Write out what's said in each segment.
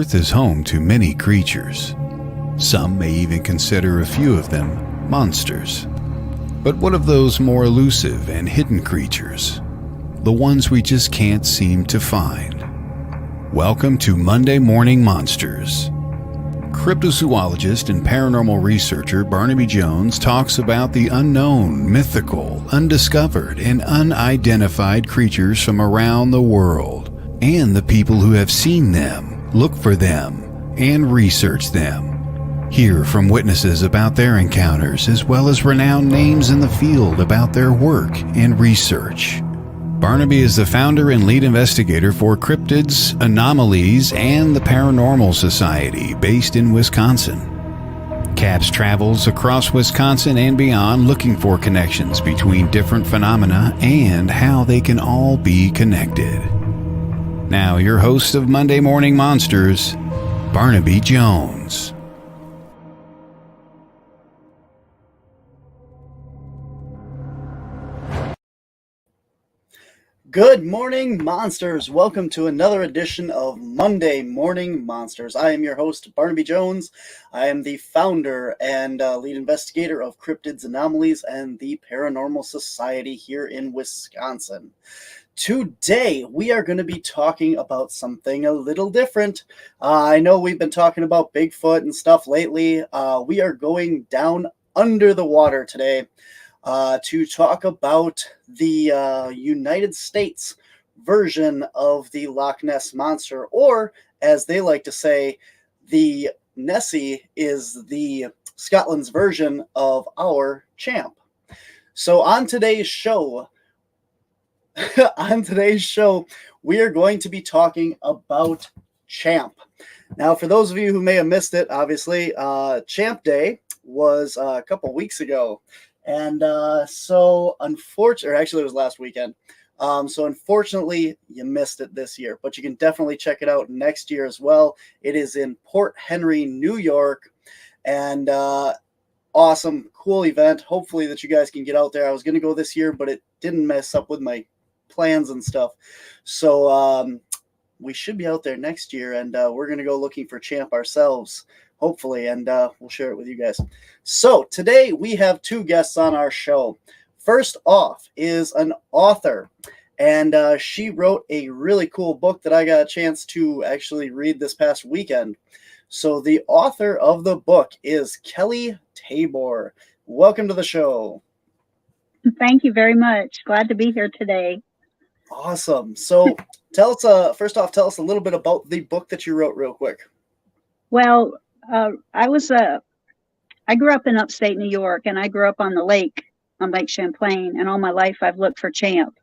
Earth is home to many creatures. Some may even consider a few of them monsters. But what of those more elusive and hidden creatures? The ones we just can't seem to find. Welcome to Monday Morning Monsters. Cryptozoologist and paranormal researcher Barnaby Jones talks about the unknown, mythical, undiscovered, and unidentified creatures from around the world, and the people who have seen them, look for them, and research them. Hear from witnesses about their encounters, as well as renowned names in the field about their work and research. Barnaby is the founder and lead investigator for Cryptids, Anomalies, and the Paranormal Society based in Wisconsin. CAPS travels across Wisconsin and beyond looking for connections between different phenomena and how they can all be connected. Now, your host of Monday Morning Monsters, Barnaby Jones. Good morning, monsters. Welcome to another edition of Monday Morning Monsters. I am your host, Barnaby Jones. I am the founder and lead investigator of Cryptids, Anomalies, and the Paranormal Society here in Wisconsin. Today, we are going to be talking about something a little different. I know we've been talking about Bigfoot and stuff lately. We are going down under the water today to talk about the United States version of the Loch Ness Monster, or as they like to say, the Nessie is the Scotland's version of our Champ. So on today's show, we are going to be talking about Champ. Now, for those of you who may have missed it, obviously, Champ Day was a couple weeks ago. And so unfortunately, actually it was last weekend. So unfortunately, you missed it this year, but you can definitely check it out next year as well. It is in Port Henry, New York, and awesome, cool event. Hopefully that you guys can get out there. I was going to go this year, but it didn't mess up with my plans and stuff. So we should be out there next year, and we're going to go looking for Champ ourselves, hopefully, and we'll share it with you guys. So today we have two guests on our show. First off is an author, and she wrote a really cool book that I got a chance to actually read this past weekend. So the author of the book is Kelly Tabor. Welcome to the show. Thank you very much. Glad to be here today. Awesome. So tell us, first off, tell us a little bit about the book that you wrote real quick. Well, I grew up in upstate New York, and I grew up on the lake, on Lake Champlain, and all my life I've looked for Champ.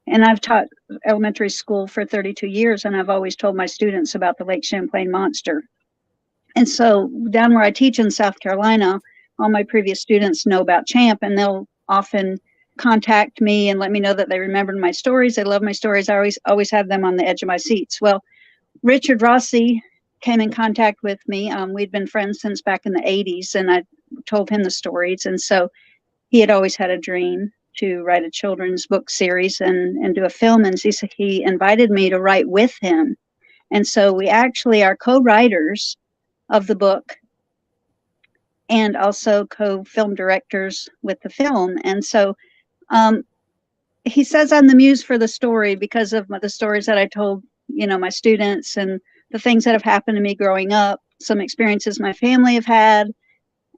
And I've taught elementary school for 32 years, and I've always told my students about the Lake Champlain monster. And so down where I teach in South Carolina, all my previous students know about Champ, and they'll often contact me and let me know that they remembered my stories. They love my stories. I always have them on the edge of my seats. Well, Richard Rossi came in contact with me. We'd been friends since back in the 80s, and I told him the stories. And so he had always had a dream to write a children's book series and do a film. And he invited me to write with him. And so we actually are co-writers of the book and also co-film directors with the film. And so he says I'm the muse for the story because of the stories that I told, my students, and the things that have happened to me growing up, some experiences my family have had.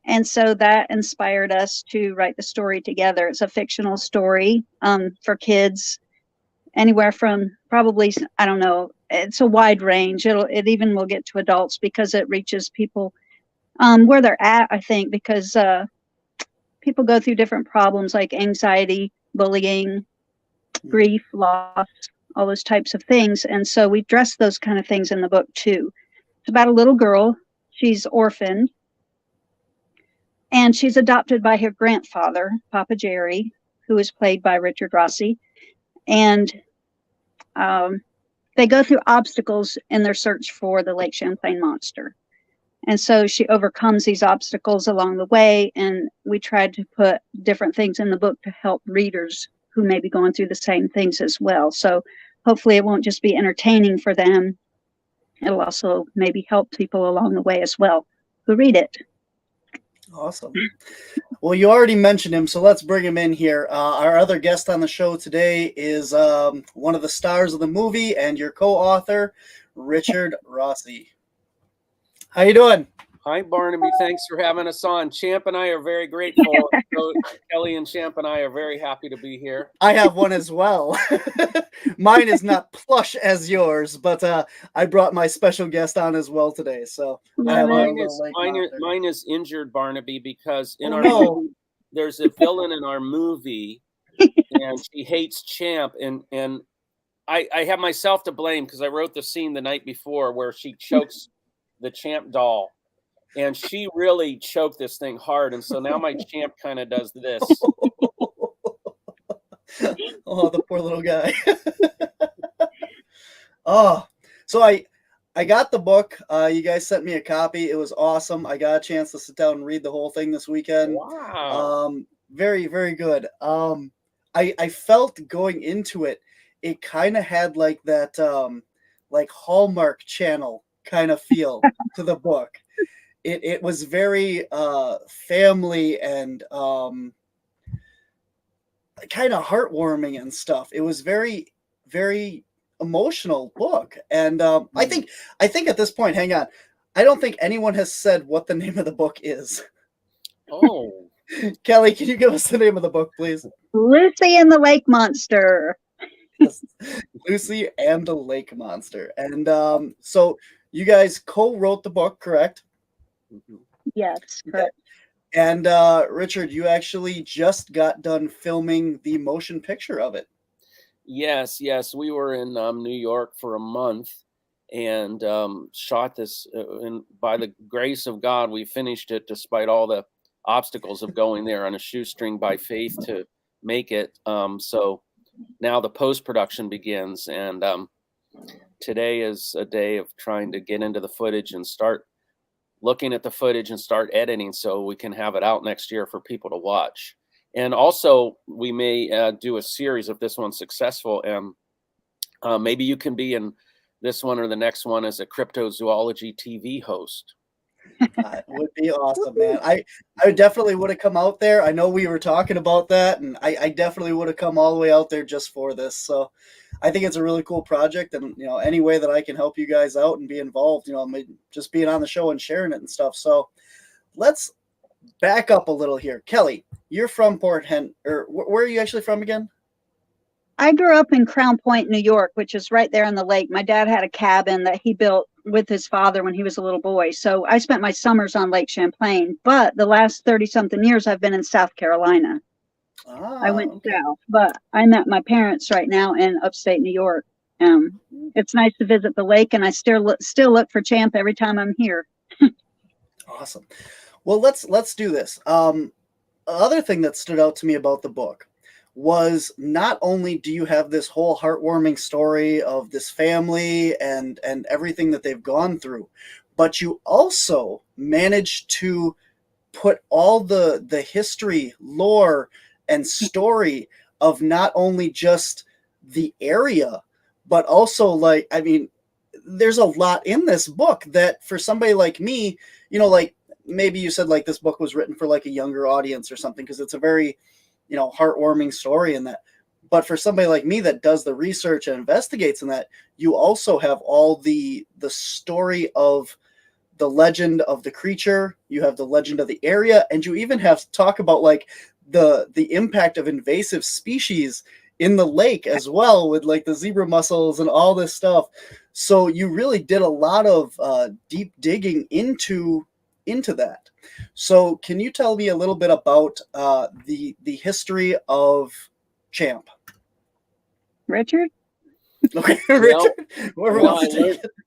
And so that inspired us to write the story together. It's a fictional story for kids, anywhere from probably, I don't know, it's a wide range. It even will get to adults because it reaches people where they're at, I think, because people go through different problems like anxiety, bullying, grief, loss, all those types of things. And so we dress those kind of things in the book too. It's about a little girl. She's orphaned, and she's adopted by her grandfather, Papa Jerry, who is played by Richard Rossi. And they go through obstacles in their search for the Lake Champlain monster. And so she overcomes these obstacles along the way, and we tried to put different things in the book to help readers who may be going through the same things as well. So hopefully it won't just be entertaining for them, it'll also maybe help people along the way as well who read it. Awesome. Well, you already mentioned him, so let's bring him in here. Our other guest on the show today is one of the stars of the movie and your co-author, Richard Rossi. How you doing? Hi, Barnaby. Thanks for having us on. Champ and I are very grateful. So Kelly and Champ and I are very happy to be here. I have one as well. Mine is not plush as yours, but I brought my special guest on as well today. So I have mine is injured, Barnaby, because in our movie, there's a villain in our movie, and she hates Champ, and I have myself to blame because I wrote the scene the night before where she chokes the Champ doll. And she really choked this thing hard. And so now my Champ kind of does this. Oh, the poor little guy. Oh, so I got the book. You guys sent me a copy. It was awesome. I got a chance to sit down and read the whole thing this weekend. Wow. Very, very good. I felt going into it, it kind of had like that like Hallmark Channel kind of feel to the book. It was very family and kind of heartwarming and stuff. It was very, very emotional book. And I think at this point, hang on, I don't think anyone has said what the name of the book is. Oh. Kelly, can you give us the name of the book, please? Lucy and the Lake Monster. Yes. Lucy and the Lake Monster. And so you guys co-wrote the book, correct? Yes, correct. And Richard, you actually just got done filming the motion picture of it. Yes. We were in New York for a month and shot this. And by the grace of God, we finished it despite all the obstacles of going there on a shoestring by faith to make it. So now the post-production begins. And today is a day of trying to get into the footage and start looking at the footage and start editing so we can have it out next year for people to watch. And also we may do a series if this one's successful, and maybe you can be in this one or the next one as a cryptozoology TV host. It would be awesome, man. I definitely would have come out there. I know we were talking about that, and I definitely would have come all the way out there just for this. So I think it's a really cool project, and any way that I can help you guys out and be involved, just being on the show and sharing it and stuff. So let's back up a little here. Kelly, you're from Port Hen, or where are you actually from again? I grew up in Crown Point, New York, which is right there on the lake. My dad had a cabin that he built with his father when he was a little boy. So I spent my summers on Lake Champlain, but the last 30-something years I've been in South Carolina. I went south, but I'm at my parents' right now in upstate New York. It's nice to visit the lake, and I still look for Champ every time I'm here. Awesome. Well, let's do this. Other thing that stood out to me about the book was not only do you have this whole heartwarming story of this family and everything that they've gone through, but you also managed to put all the history, lore, and story of not only just the area, but also there's a lot in this book that for somebody like me, maybe you said this book was written for a younger audience or something, because it's a very heartwarming story in that. But for somebody like me that does the research and investigates in that, you also have all the story of the legend of the creature, you have the legend of the area, and you even have to talk about the impact of invasive species in the lake as well, with the zebra mussels and all this stuff. So you really did a lot of deep digging into that. So can you tell me a little bit about the history of Champ? Richard? Okay, Richard.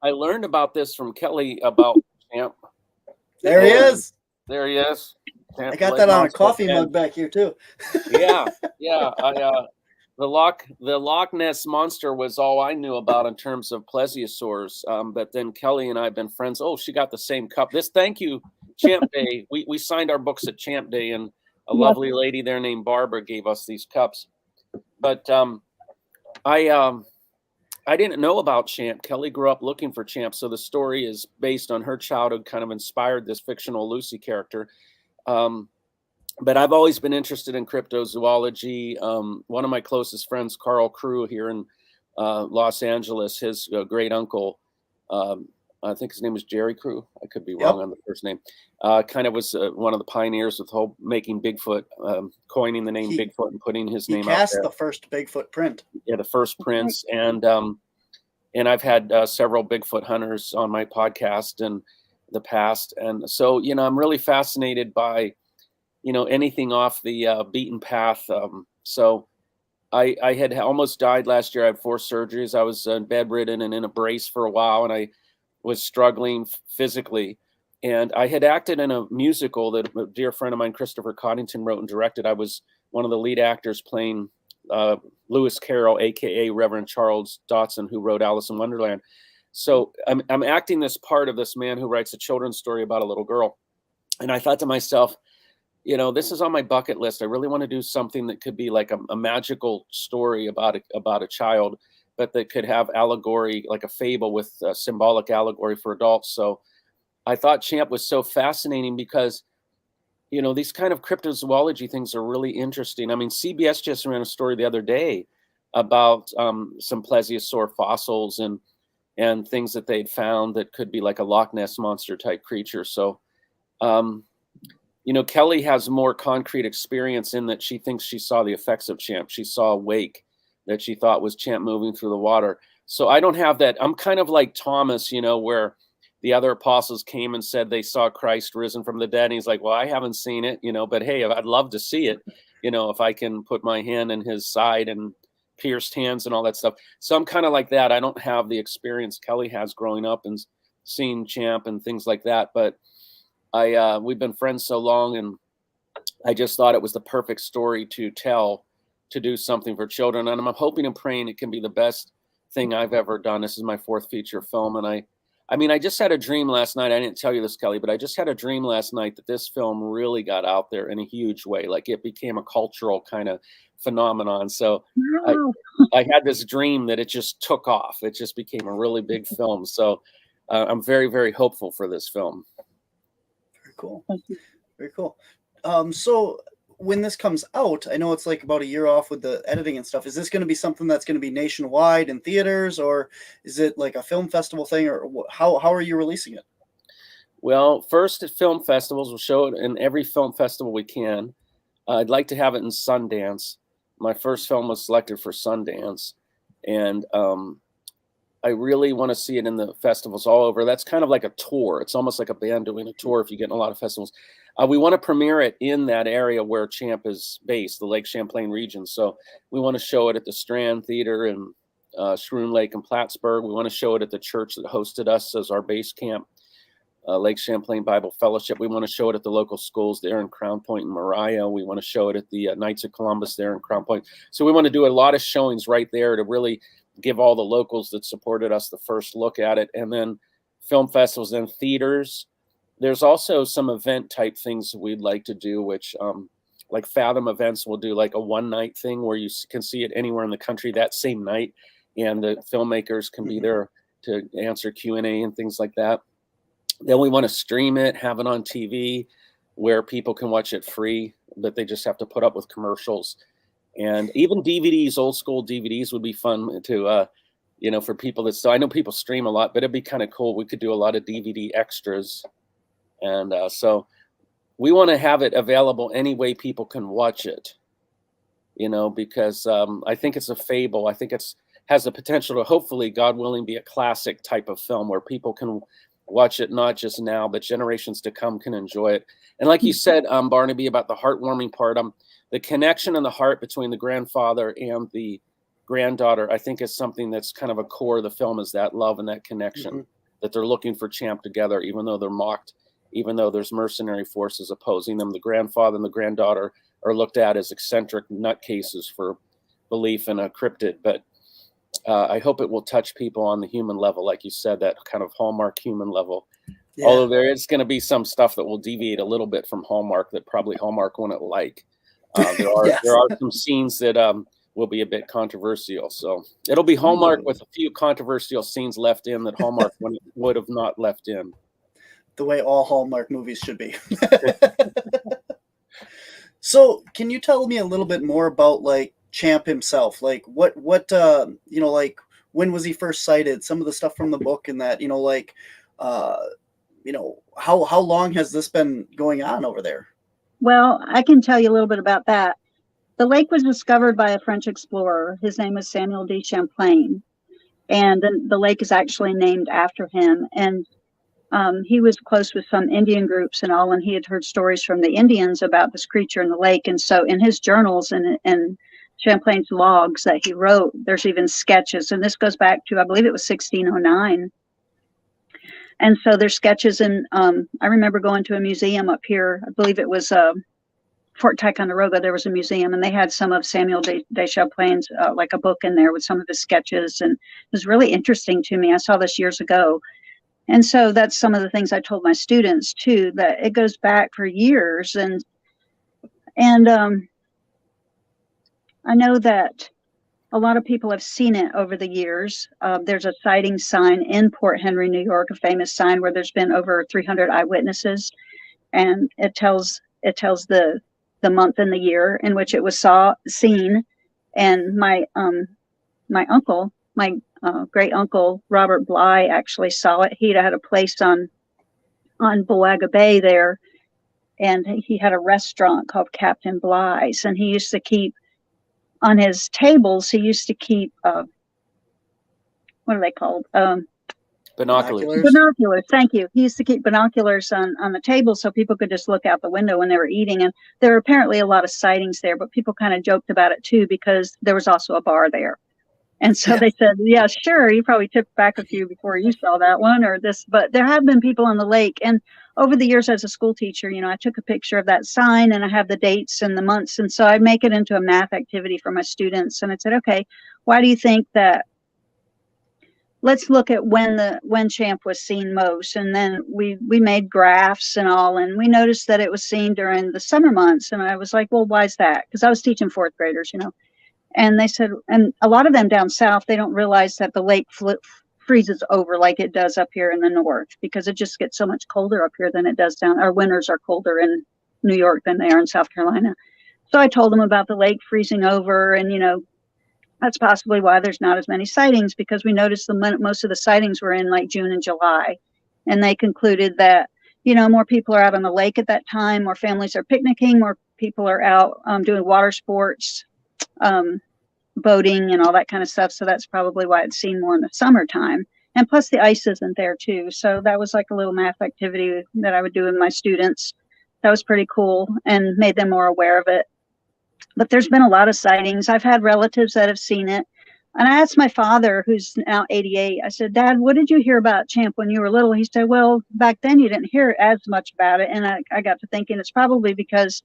I learned about this from Kelly about Champ. There he is. There he is. Champ, I got that on a coffee mug back here too. Yeah. The Loch Ness Monster was all I knew about in terms of plesiosaurs. But then Kelly and I have been friends. Oh, she got the same cup. Thank you, Champ Day. We signed our books at Champ Day, and a lovely lady there named Barbara gave us these cups. But I didn't know about Champ. Kelly grew up looking for Champ, so the story is based on her childhood, kind of inspired this fictional Lucy character. But I've always been interested in cryptozoology. One of my closest friends, Carl Crew, here in Los Angeles, his great uncle, I think his name is Jerry Crew. I could be wrong on the first name. Kind of was one of the pioneers with whole making Bigfoot, coining the name Bigfoot and putting his name out there. He cast the first Bigfoot print. Yeah, the first prints, and I've had several Bigfoot hunters on my podcast in the past, and so I'm really fascinated by anything off the beaten path. So I had almost died last year. I had 4 surgeries. I was bedridden and in a brace for a while, and I was struggling physically. And I had acted in a musical that a dear friend of mine, Christopher Coddington, wrote and directed. I was one of the lead actors playing Lewis Carroll, aka Reverend Charles Dodson, who wrote Alice in Wonderland. So I'm acting this part of this man who writes a children's story about a little girl. And I thought to myself, this is on my bucket list. I really want to do something that could be like a magical story about a child, but that could have allegory, like a fable with symbolic allegory for adults. So I thought Champ was so fascinating because, these kind of cryptozoology things are really interesting. I mean, CBS just ran a story the other day about some plesiosaur fossils and things that they'd found that could be like a Loch Ness monster type creature. So, Kelly has more concrete experience in that she thinks she saw the effects of Champ. She saw a wake that she thought was Champ moving through the water. So I don't have that. I'm kind of like Thomas, where the other apostles came and said they saw Christ risen from the dead. And he's like, well, I haven't seen it, but hey, I'd love to see it, if I can put my hand in his side and pierced hands and all that stuff. So I'm kind of like that. I don't have the experience Kelly has growing up and seeing Champ and things like that. But we've been friends so long, and I just thought it was the perfect story to tell, to do something for children. And I'm hoping and praying it can be the best thing I've ever done. This is my 4th feature film. And I just had a dream last night. I didn't tell you this, Kelly, but I just had a dream last night that this film really got out there in a huge way. Like it became a cultural kind of phenomenon. So I had this dream that it just took off. It just became a really big film. So I'm very, very hopeful for this film. Very cool. Very cool. So when this comes out, I know it's like about a year off with the editing and stuff. Is this going to be something that's going to be nationwide in theaters, or is it like a film festival thing, or how are you releasing it? Well, first at film festivals, we'll show it in every film festival we can. I'd like to have it in Sundance. My first film was selected for Sundance, and I really want to see it in the festivals all over. That's kind of like a tour. It's almost like a band doing a tour if you get in a lot of festivals. We want to premiere it in that area where Champ is based, the Lake Champlain region. So we want to show it at the Strand Theater in Schroon Lake and Plattsburgh. We want to show it at the church that hosted us as our base camp, Lake Champlain Bible Fellowship. We want to show it at the local schools there in Crown Point and Mariah. We want to show it at the Knights of Columbus there in Crown Point. So we want to do a lot of showings right there to really give all the locals that supported us the first look at it. And then film festivals and theaters. There's also some event type things we'd like to do, which like Fathom Events will do like a one-night thing where you can see it anywhere in the country that same night, and the filmmakers can be there to answer Q&A and things like that. Then we want to stream it, have it on TV where people can watch it free, but they just have to put up with commercials. And even DVDs, old school DVDs would be fun to, for people that still, I know people stream a lot, but it'd be kind of cool. We could do a lot of DVD extras. And so we want to have it available any way people can watch it, because I think it's a fable. I think has the potential to hopefully, God willing, be a classic type of film where people can watch it not just now, but generations to come can enjoy it. And like you said, Barnaby, about the heartwarming part, the connection and the heart between the grandfather and the granddaughter, I think is something that's kind of a core of the film, is that love and that connection, that they're looking for Champ together, even though they're mocked, even though there's mercenary forces opposing them. The grandfather and the granddaughter are looked at as eccentric nutcases for belief in a cryptid. But I hope it will touch people on the human level, like you said, that kind of Hallmark human level. Yeah. Although there is going to be some stuff that will deviate a little bit from Hallmark that probably Hallmark wouldn't like. There are some scenes that will be a bit controversial. So it'll be Hallmark with a few controversial scenes left in that Hallmark would have not left in. The way all Hallmark movies should be. So can you tell me a little bit more about like Champ himself? Like what you know, like when was he first sighted? Some of the stuff from the book and that, you know, like you know, how long has this been going on over there? Well, I can tell you a little bit about that. The lake was discovered by a French explorer. His name was Samuel de Champlain, and the lake is actually named after him. And he was close with some Indian groups and all, and he had heard stories from the Indians about this creature in the lake. And so in his journals and Champlain's logs that he wrote, there's even sketches. And this goes back to, I believe it was 1609. And so there's sketches. And I remember going to a museum up here. I believe it was Fort Ticonderoga. There was a museum, and they had some of Samuel de Champlain's, like a book in there with some of his sketches. And it was really interesting to me. I saw this years ago. And so that's some of the things I told my students too, that it goes back for years. And I know that a lot of people have seen it over the years. There's a sighting sign in Port Henry, New York, a famous sign where there's been over 300 eyewitnesses, and it tells the month and the year in which it was seen. And my uncle, my great uncle Robert Bly, actually saw it. He had a place on Boaga Bay there, and he had a restaurant called Captain Bly's, and he used to keep on his tables. He used to keep what are they called? Binoculars. Thank you. He used to keep binoculars on the table so people could just look out the window when they were eating. And there were apparently a lot of sightings there, but people kind of joked about it too because there was also a bar there. And so they said, yeah, sure, you probably tipped back a few before you saw that one or this. But there have been people on the lake. And over the years as a school teacher, you know, I took a picture of that sign and I have the dates and the months. And so I make it into a math activity for my students. And I said, okay, why do you think that? Let's look at when Champ was seen most. And then we made graphs and all, and we noticed that it was seen during the summer months. And I was like, well, why is that? Because I was teaching fourth graders, you know. And they said, and a lot of them down south, they don't realize that the lake freezes over like it does up here in the north, because it just gets so much colder up here than it does down. Our winters are colder in New York than they are in South Carolina. So I told them about the lake freezing over, and, you know, that's possibly why there's not as many sightings, because we noticed most of the sightings were in like June and July. And they concluded that, you know, more people are out on the lake at that time, more families are picnicking, more people are out doing water sports, boating and all that kind of stuff. So that's probably why it's seen more in the summertime. And plus the ice isn't there too. So that was like a little math activity that I would do with my students. That was pretty cool and made them more aware of it. But there's been a lot of sightings. I've had relatives that have seen it. And I asked my father, who's now 88, I said, Dad, what did you hear about Champ when you were little? He said, well, back then you didn't hear as much about it. And I got to thinking it's probably because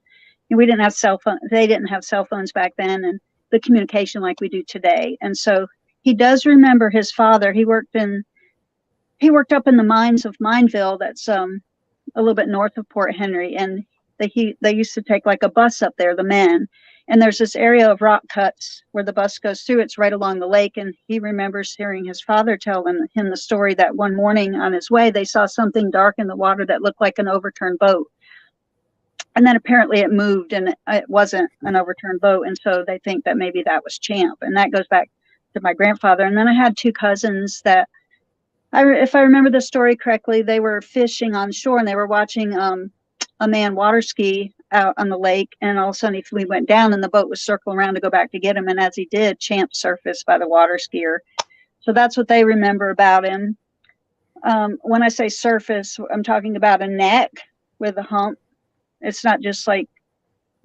we didn't have cell phones. They didn't have cell phones back then, and the communication like we do today. And so he does remember his father. He worked up in the mines of Mineville. That's a little bit north of Port Henry. And they used to take like a bus up there, the men. And there's this area of rock cuts where the bus goes through. It's right along the lake. And he remembers hearing his father tell him the story that one morning on his way, they saw something dark in the water that looked like an overturned boat. And then apparently it moved, and it wasn't an overturned boat. And so they think that maybe that was Champ. And that goes back to my grandfather. And then I had two cousins that, if I remember the story correctly, they were fishing on shore, and they were watching a man water ski out on the lake. And all of a sudden we went down, and the boat was circling around to go back to get him. And as he did, Champ surfaced by the water skier. So that's what they remember about him. When I say surface, I'm talking about a neck with a hump. It's not just like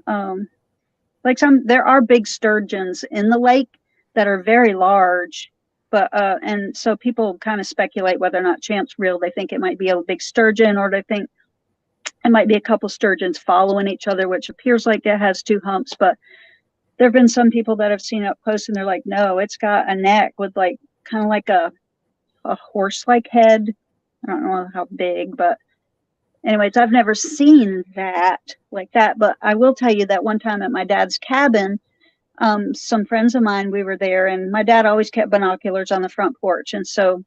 there are big sturgeons in the lake that are very large, but and so people kind of speculate whether or not Champ's real. They think it might be a big sturgeon, or they think it might be a couple sturgeons following each other, which appears like it has two humps. But there have been some people that have seen it up close, and they're like, no, it's got a neck with like kind of like a horse-like head. I don't know how big, but anyways, I've never seen that like that. But I will tell you that one time at my dad's cabin, some friends of mine, we were there, and my dad always kept binoculars on the front porch. And so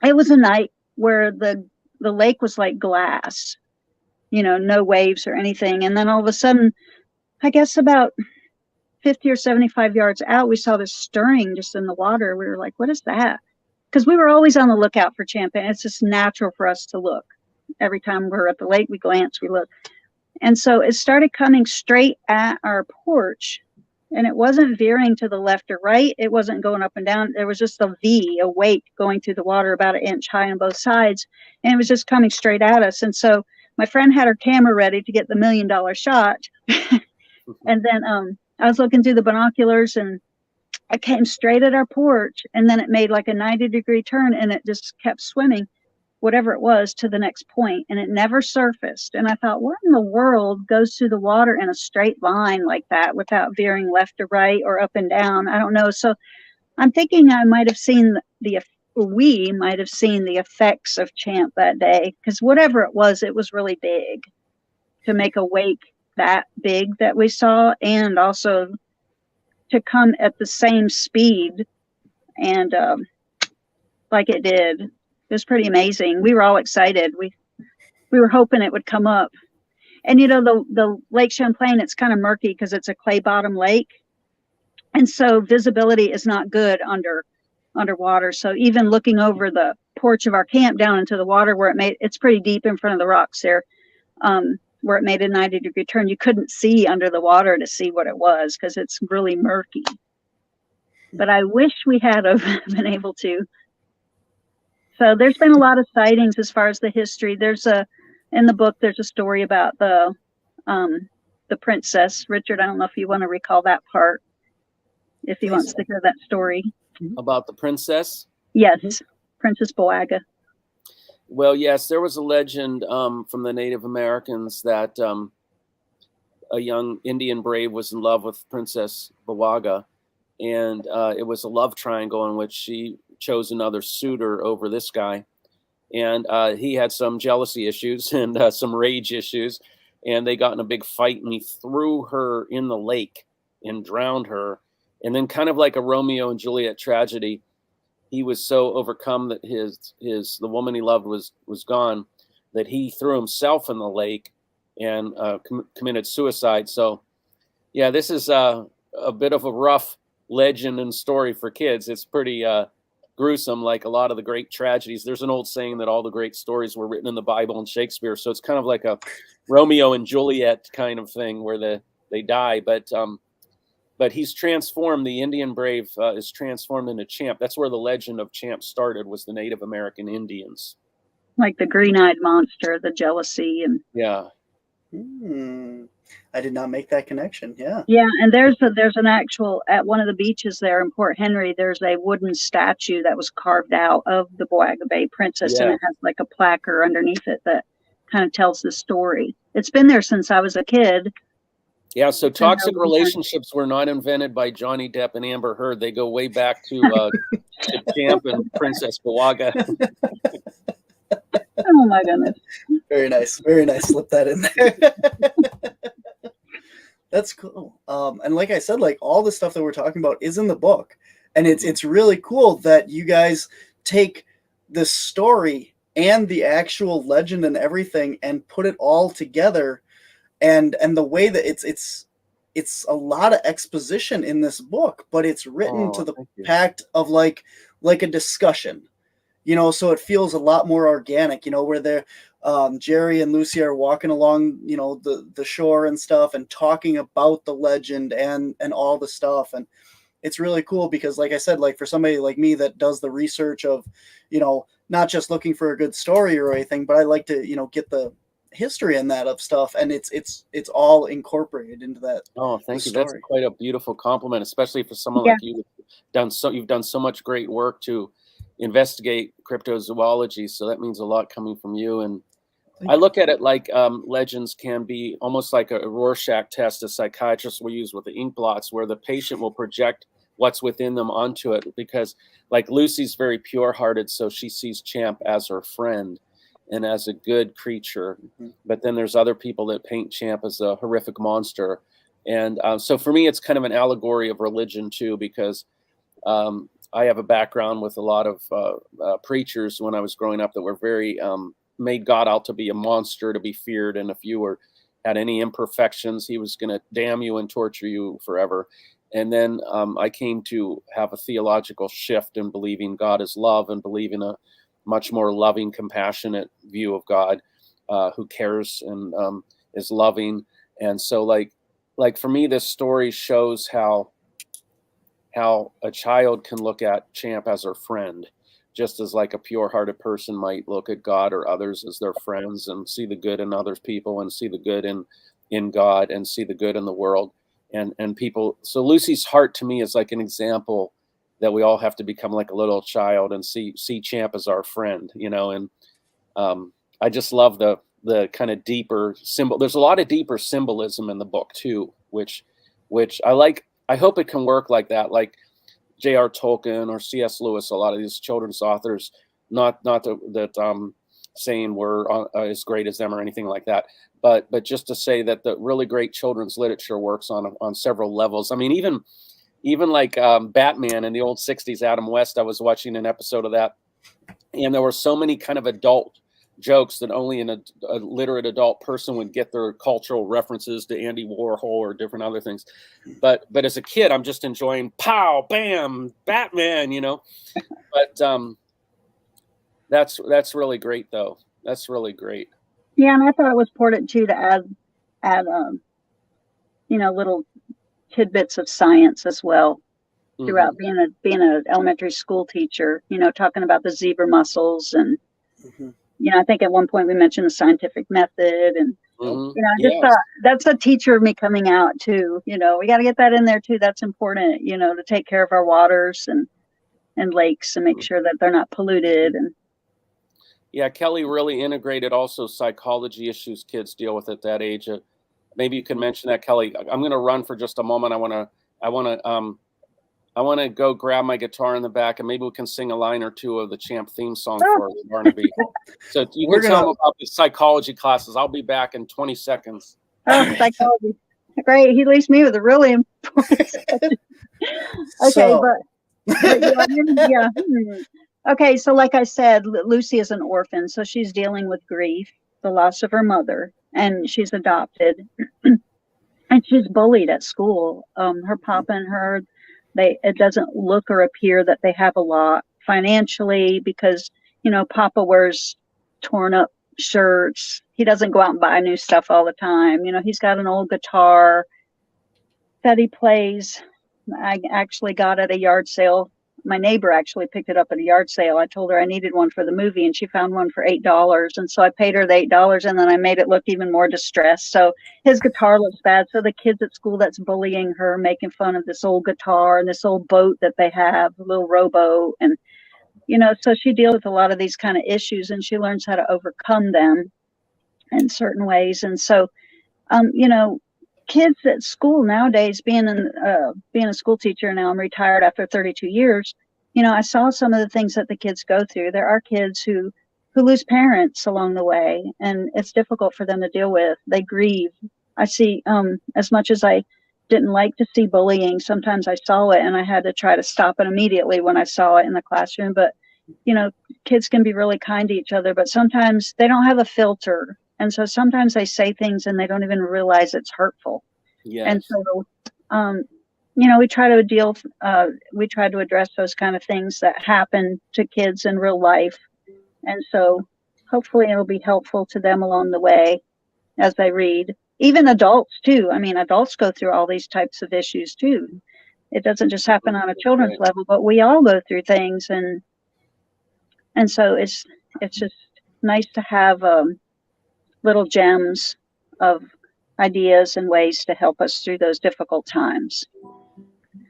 it was a night where the lake was like glass, no waves or anything. And then all of a sudden, I guess about 50 or 75 yards out, we saw this stirring just in the water. We were like, what is that? Because we were always on the lookout for champ, and it's just natural for us to look. Every time we're at the lake, we glance, we look. And so it started coming straight at our porch, and it wasn't veering to the left or right. It wasn't going up and down. There was just a V, a wake going through the water about an inch high on both sides, and it was just coming straight at us. And so my friend had her camera ready to get the $1 million shot. And then I was looking through the binoculars, and I came straight at our porch, and then it made like a 90-degree turn, and it just kept swimming, whatever it was, to the next point, and it never surfaced. And I thought, what in the world goes through the water in a straight line like that without veering left or right or up and down? I don't know. So I'm thinking we might have seen the effects of champ that day, because whatever it was really big to make a wake that big that we saw, and also to come at the same speed and like it did. It was pretty amazing. We were all excited. We were hoping it would come up. And the Lake Champlain, it's kind of murky because it's a clay bottom lake, and so visibility is not good underwater. So even looking over the porch of our camp down into the water where it's pretty deep in front of the rocks there, where it made a 90-degree turn, you couldn't see under the water to see what it was because it's really murky. But I wish we had been able to. So there's been a lot of sightings as far as the history. In the book, there's a story about the princess. Richard, I don't know if you want to recall that part, if he wants to hear that story. About the princess? Yes, Princess Boaga. Well, yes, there was a legend from the Native Americans that a young Indian brave was in love with Princess Boaga, and it was a love triangle in which she chose another suitor over this guy. And he had some jealousy issues and some rage issues, and they got in a big fight, and he threw her in the lake and drowned her. And then, kind of like a Romeo and Juliet tragedy, he was so overcome that the woman he loved was gone, that he threw himself in the lake and committed suicide. So, yeah, this is a bit of a rough legend and story for kids. It's pretty gruesome, like a lot of the great tragedies. There's an old saying that all the great stories were written in the Bible and Shakespeare. So it's kind of like a Romeo and Juliet kind of thing where they die. But he's transformed. The Indian brave is transformed into champ. That's where the legend of champ started, was the Native American Indians. Like the green-eyed monster, the jealousy, and yeah. I did not make that connection. Yeah. Yeah, and there's an actual, at one of the beaches there in Port Henry, there's a wooden statue that was carved out of the Boaga Bay princess, and it has like a placard underneath it that kind of tells the story. It's been there since I was a kid. Yeah, so toxic relationships were not invented by Johnny Depp and Amber Heard. They go way back to Champ and Princess Boaga. Oh my goodness! Very nice, very nice. Slip that in there. That's cool. And like I said, like all the stuff that we're talking about is in the book, and it's really cool that you guys take the story and the actual legend and everything and put it all together. And the way that it's a lot of exposition in this book, but it's written to the pact of like a discussion, so it feels a lot more organic, where they're Jerry and Lucy are walking along, the shore and stuff and talking about the legend and all the stuff. And it's really cool because, like I said, like for somebody like me that does the research of, not just looking for a good story or anything, but I like to, get the history in that of stuff, and it's all incorporated into that. Oh, thank you. That's quite a beautiful compliment, especially for someone like you. You've done so much great work to investigate cryptozoology, so that means a lot coming from you. And I look at it like legends can be almost like a Rorschach test a psychiatrist will use with the ink blots, where the patient will project what's within them onto it, because like Lucy's very pure-hearted, so she sees Champ as her friend and as a good creature. But then there's other people that paint Champ as a horrific monster. And so for me, it's kind of an allegory of religion too, because I have a background with a lot of preachers when I was growing up that were very made God out to be a monster to be feared, and if you had any imperfections, he was going to damn you and torture you forever. And then I came to have a theological shift in believing God is love and believing a much more loving, compassionate view of God, who cares and is loving. And so like for me, this story shows how a child can look at Champ as her friend, just as like a pure-hearted person might look at God or others as their friends and see the good in other people and see the good in God and see the good in the world and people. So Lucy's heart to me is like an example that we all have to become like a little child and see Champ as our friend, you know. And I just love the kind of deeper symbol. There's a lot of deeper symbolism in the book too, which I like. I hope it can work like that, like J.R. Tolkien or C.S. Lewis. A lot of these children's authors, not that saying we're as great as them or anything like that, but just to say that the really great children's literature works on several levels. I mean, even like Batman in the old '60s, Adam West. I was watching an episode of that, and there were so many kind of adult jokes that only a literate adult person would get their cultural references to Andy Warhol or different other things. But as a kid, I'm just enjoying pow, bam, Batman, you know. But that's really great, though. That's really great. Yeah, and I thought it was important too to add little tidbits of science as well throughout being an elementary school teacher. You know, talking about the zebra mussels and. You know, I think at one point we mentioned the scientific method, and you know, I just thought that's a teacher of me coming out too. You know, we got to get that in there too. That's important. You know, to take care of our waters and lakes and make sure that they're not polluted. And yeah, Kelly really integrated also psychology issues kids deal with at that age. Maybe you can mention that, Kelly. I'm going to run for just a moment. I want to go grab my guitar in the back, and maybe we can sing a line or two of the Champ theme song for Barnaby. So you can tell them about the psychology classes. I'll be back in 20 seconds. Oh, psychology. Great. He leaves me with a really important Okay, but yeah. Okay, so like I said, Lucy is an orphan, so she's dealing with grief, the loss of her mother, and she's adopted. And she's bullied at school. Her papa and her, it doesn't look or appear that they have a lot financially because, you know, Papa wears torn up shirts. He doesn't go out and buy new stuff all the time. You know, he's got an old guitar that he plays. I actually got at a yard sale. My neighbor actually picked it up at a yard sale. I told her I needed one for the movie, and she found one for $8. And so I paid her the $8, and then I made it look even more distressed. So his guitar looks bad. So the kids at school that's bullying her, making fun of this old guitar and this old boat that they have, a little rowboat. And, you know, so she deals with a lot of these kind of issues, and she learns how to overcome them in certain ways. And so, you know, kids at school nowadays, being a school teacher now, I'm retired after 32 years. You know, I saw some of the things that the kids go through. There are kids who lose parents along the way, and it's difficult for them to deal with. They grieve. I see, as much as I didn't like to see bullying, sometimes I saw it and I had to try to stop it immediately when I saw it in the classroom. But, you know, kids can be really kind to each other, but sometimes they don't have a filter. And so sometimes they say things and they don't even realize it's hurtful. Yes. And so, you know, we try to address those kind of things that happen to kids in real life. And so hopefully it'll be helpful to them along the way as they read. Even adults too. I mean, adults go through all these types of issues too. It doesn't just happen on a children's level, but we all go through things. And so it's just nice to have little gems of ideas and ways to help us through those difficult times.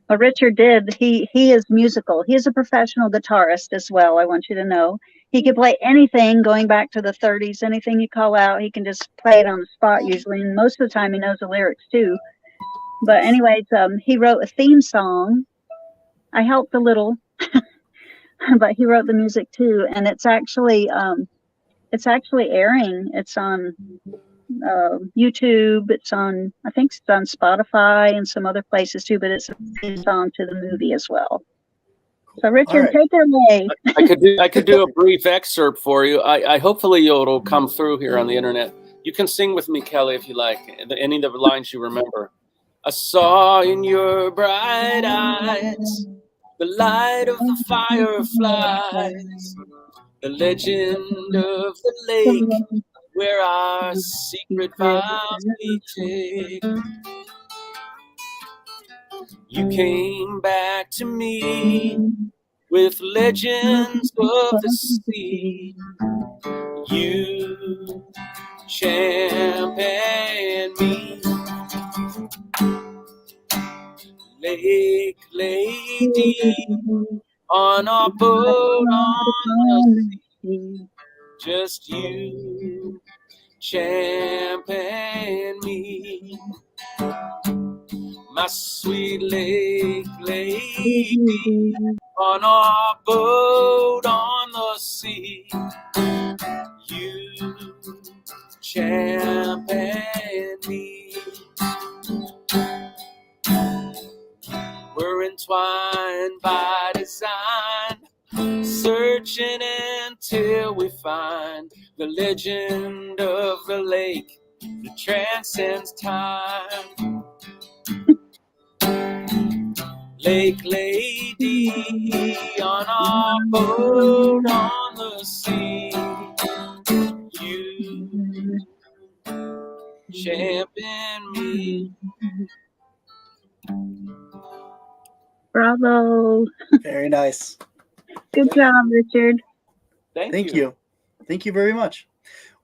But Richard he is musical. He is a professional guitarist as well, I want you to know. He can play anything going back to the 30s, anything you call out, he can just play it on the spot usually. And most of the time he knows the lyrics too. But anyways, he wrote a theme song. I helped a little, but he wrote the music too. And it's actually airing. It's on YouTube. It's on, I think it's on Spotify and some other places too, but it's a theme song to the movie as well. So Richard, right. take it away. I could do a brief excerpt for you. I hopefully it'll come through here on the internet. You can sing with me, Kelly, if you like. Any of the lines you remember. I saw in your bright eyes the light of the fireflies, the legend of the lake where our secret vows we take. You came back to me with legends of the sea. You championed me. Lake lady on our boat on the sea. Just you championed me. My sweet lake lady on our boat on the sea. You championed me. We're entwined by design, searching until we find the legend of the lake that transcends time. Lake lady on our boat on the sea. You champion me. Bravo. Very nice. Good job, Richard. Thank you. Thank you very much.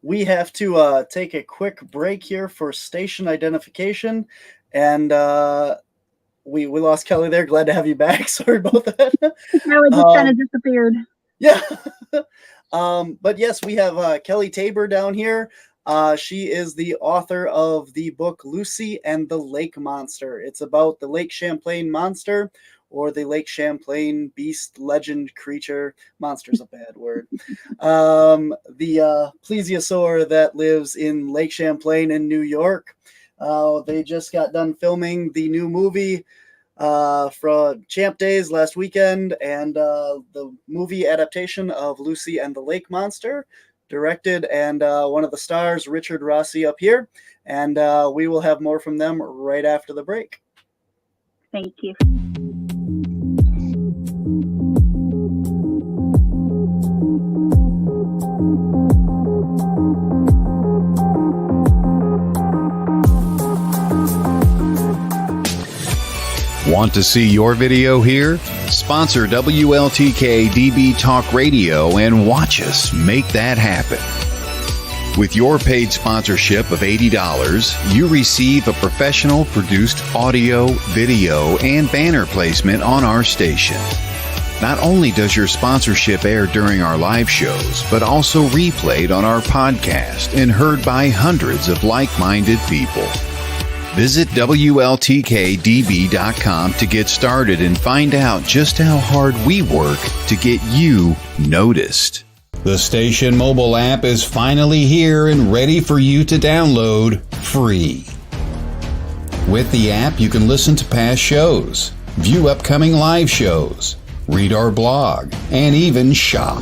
We have to take a quick break here for station identification. And we lost Kelly there. Glad to have you back. Sorry about that. No, it just kind of disappeared. Yeah. But yes, we have Kelly Tabor down here. She is the author of the book Lucy and the Lake Monster. It's about the Lake Champlain monster, or the Lake Champlain beast, legend, creature. Monster's a bad word. The plesiosaur that lives in Lake Champlain in New York. They just got done filming the new movie from Champ Days last weekend, and the movie adaptation of Lucy and the Lake Monster, directed, and one of the stars, Richard Rossi, up here. And we will have more from them right after the break. Thank you. Want to see your video here? Sponsor WLTK-DB Talk Radio and watch us make that happen. With your paid sponsorship of $80, you receive a professional produced audio, video, and banner placement on our station. Not only does your sponsorship air during our live shows, but also replayed on our podcast and heard by hundreds of like-minded people. Visit WLTK-DB.com to get started and find out just how hard we work to get you noticed. The station mobile app is finally here and ready for you to download free. With the app, you can listen to past shows, view upcoming live shows, read our blog, and even shop.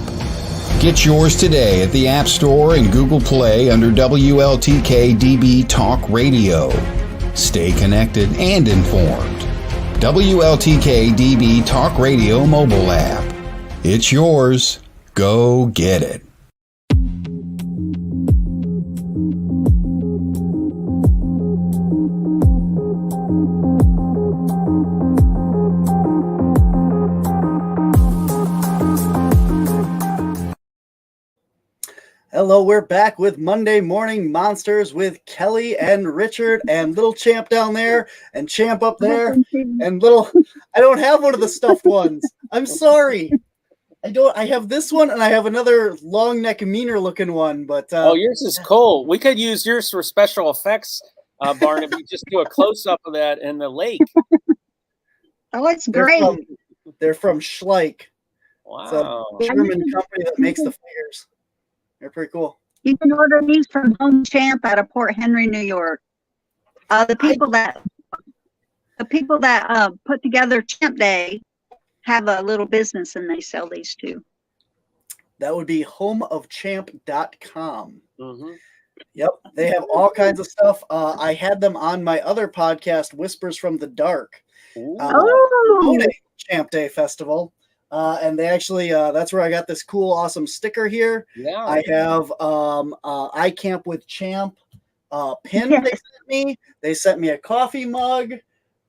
Get yours today at the App Store and Google Play under WLTK-DB Talk Radio. Stay connected and informed. WLTK-DB Talk Radio mobile app. It's yours. Go get it. Hello, we're back with Monday Morning Monsters with Kelly and Richard and little Champ down there and Champ up there and little, I don't have one of the stuffed ones. I'm sorry. I have this one and I have another long neck, meaner looking one, but oh, yours is cool. We could use yours for special effects, Barnaby. Just do a close up of that in the lake. Oh, it's great. They're from Schleich. Wow. It's a German company that makes the figures. They're pretty cool. You can order these from Home Champ out of Port Henry, New York. The people that put together Champ Day have a little business and they sell these too. That would be homeofchamp.com. Mm-hmm. Yep, they have all kinds of stuff. I had them on my other podcast, Whispers from the Dark, promoting Champ Day Festival. And they actually, that's where I got this cool, awesome sticker here. Yeah. I have I Camp with Champ pin they sent me. They sent me a coffee mug.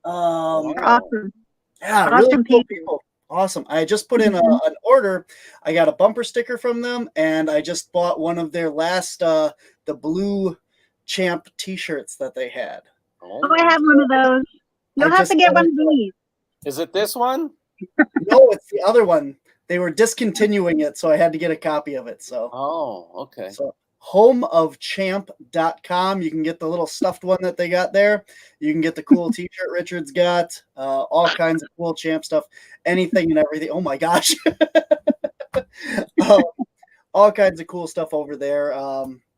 Awesome. Yeah, Awesome really cool people. people. Awesome. I just put in an order. I got a bumper sticker from them, and I just bought one of their last, the blue Champ t-shirts that they had. Oh, I have one of those. You'll have to get one of these. Is it this one? No, it's the other one. They were discontinuing it, so I had to get a copy of it. So, Okay. So homeofchamp.com. You can get the little stuffed one that they got there. You can get the cool t-shirt Richard's got, all kinds of cool Champ stuff, anything and everything. Oh my gosh. All kinds of cool stuff over there.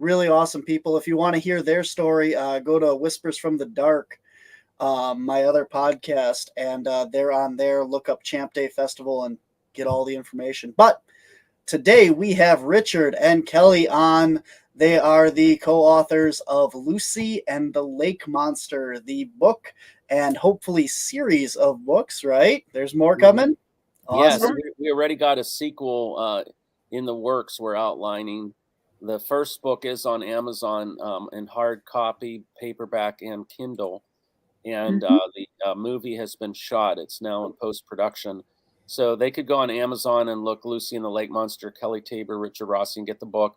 Really awesome people. If you want to hear their story, go to Whispers from the Dark, my other podcast, and they're on there. Look up Champ Day Festival and get all the information. But today we have Richard and Kelly on. They are the co-authors of Lucy and the Lake Monster, the book and hopefully series of books, right? There's more coming? Awesome. Yes, we already got a sequel in the works. We're outlining. The first book is on Amazon in hard copy, paperback, and Kindle. And the movie has been shot. It's now in post-production. So they could go on Amazon and look Lucy and the Lake Monster, Kelly Tabor, Richard Rossi, and get the book.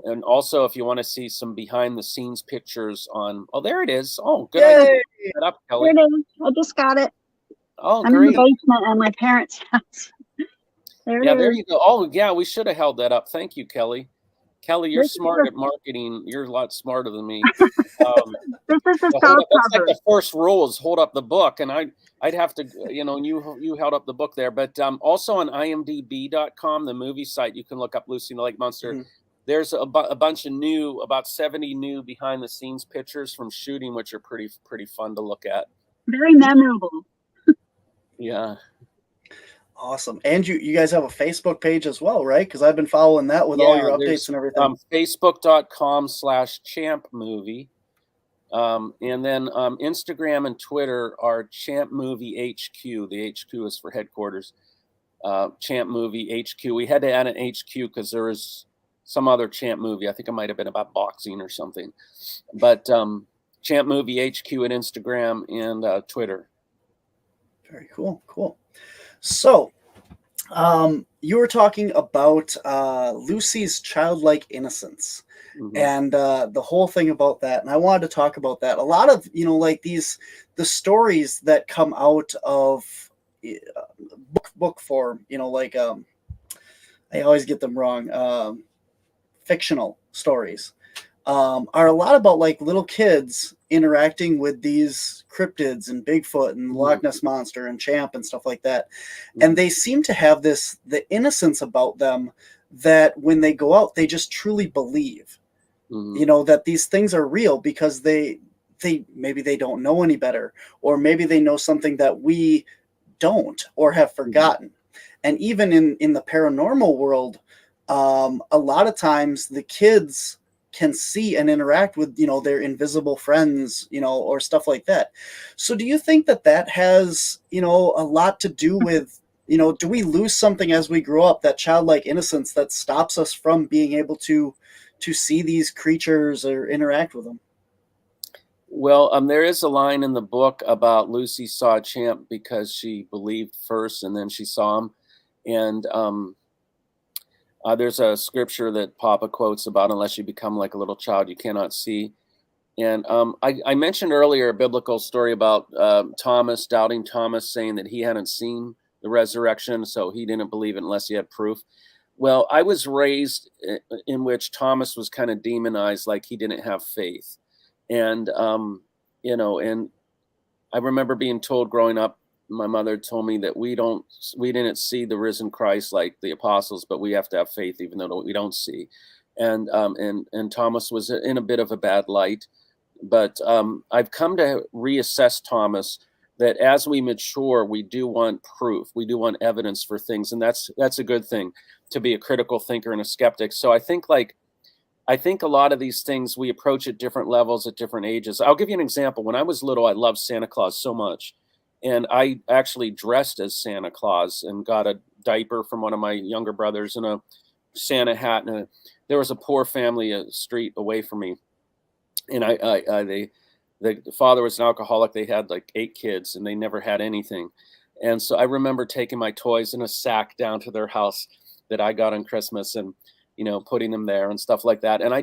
And also, if you want to see some behind-the-scenes pictures on... Oh, there it is. Oh, good idea. Put that up, Kelly. Here it is. I just got it. Oh, I'm great. in the basement at my parents' house. There you go. Oh, yeah, we should have held that up. Thank you, Kelly. Kelly, you're smart at marketing. You're a lot smarter than me. This is the soft that's like cover. the first rule is hold up the book, and I'd have to, you held up the book there. But also on imdb.com, the movie site, you can look up Lucy and the Lake Monster. Mm-hmm. There's a bunch of about 70 new behind the scenes pictures from shooting, which are pretty fun to look at. Very memorable. Yeah. Awesome. And you guys have a Facebook page as well, right? Because I've been following that with all your updates and everything. Facebook.com/champmovie. And then Instagram and Twitter are Champ Movie HQ. The HQ is for headquarters. Champ Movie HQ. We had to add an HQ because there was some other Champ movie. I think it might have been about boxing or something. But Champ Movie HQ at Instagram and Twitter. Very cool. Cool. So, you were talking about Lucy's childlike innocence, and the whole thing about that. And I wanted to talk about that. A lot of, like the stories that come out of book form, like I always get them wrong. Fictional stories are a lot about like little kids interacting with these cryptids and Bigfoot and Loch Ness Monster and Champ and stuff like that. And they seem to have the innocence about them that when they go out, they just truly believe, that these things are real because they maybe they don't know any better, or maybe they know something that we don't or have forgotten. And even in the paranormal world, a lot of times the kids can see and interact with, their invisible friends, or stuff like that. So do you think that has, a lot to do with, do we lose something as we grow up, that childlike innocence that stops us from being able to see these creatures or interact with them? Well, there is a line in the book about Lucy saw Champ because she believed first and then she saw him. And, there's a scripture that Papa quotes about, unless you become like a little child, you cannot see. And I mentioned earlier a biblical story about Thomas, doubting Thomas, saying that he hadn't seen the resurrection, so he didn't believe it unless he had proof. Well, I was raised in which Thomas was kind of demonized, like he didn't have faith. And, and I remember being told growing up, my mother told me that we didn't see the risen Christ like the apostles, but we have to have faith even though we don't see. and Thomas was in a bit of a bad light. But I've come to reassess Thomas, that as we mature, we do want proof, we do want evidence for things, and that's a good thing, to be a critical thinker and a skeptic. So I think a lot of these things we approach at different levels at different ages. I'll give you an example. When I was little, I loved Santa Claus so much, and I actually dressed as Santa Claus and got a diaper from one of my younger brothers and a Santa hat. And there was a poor family a street away from me, and the father was an alcoholic. They had like 8 kids, and they never had anything. And so I remember taking my toys in a sack down to their house that I got on Christmas, and putting them there and stuff like that. And I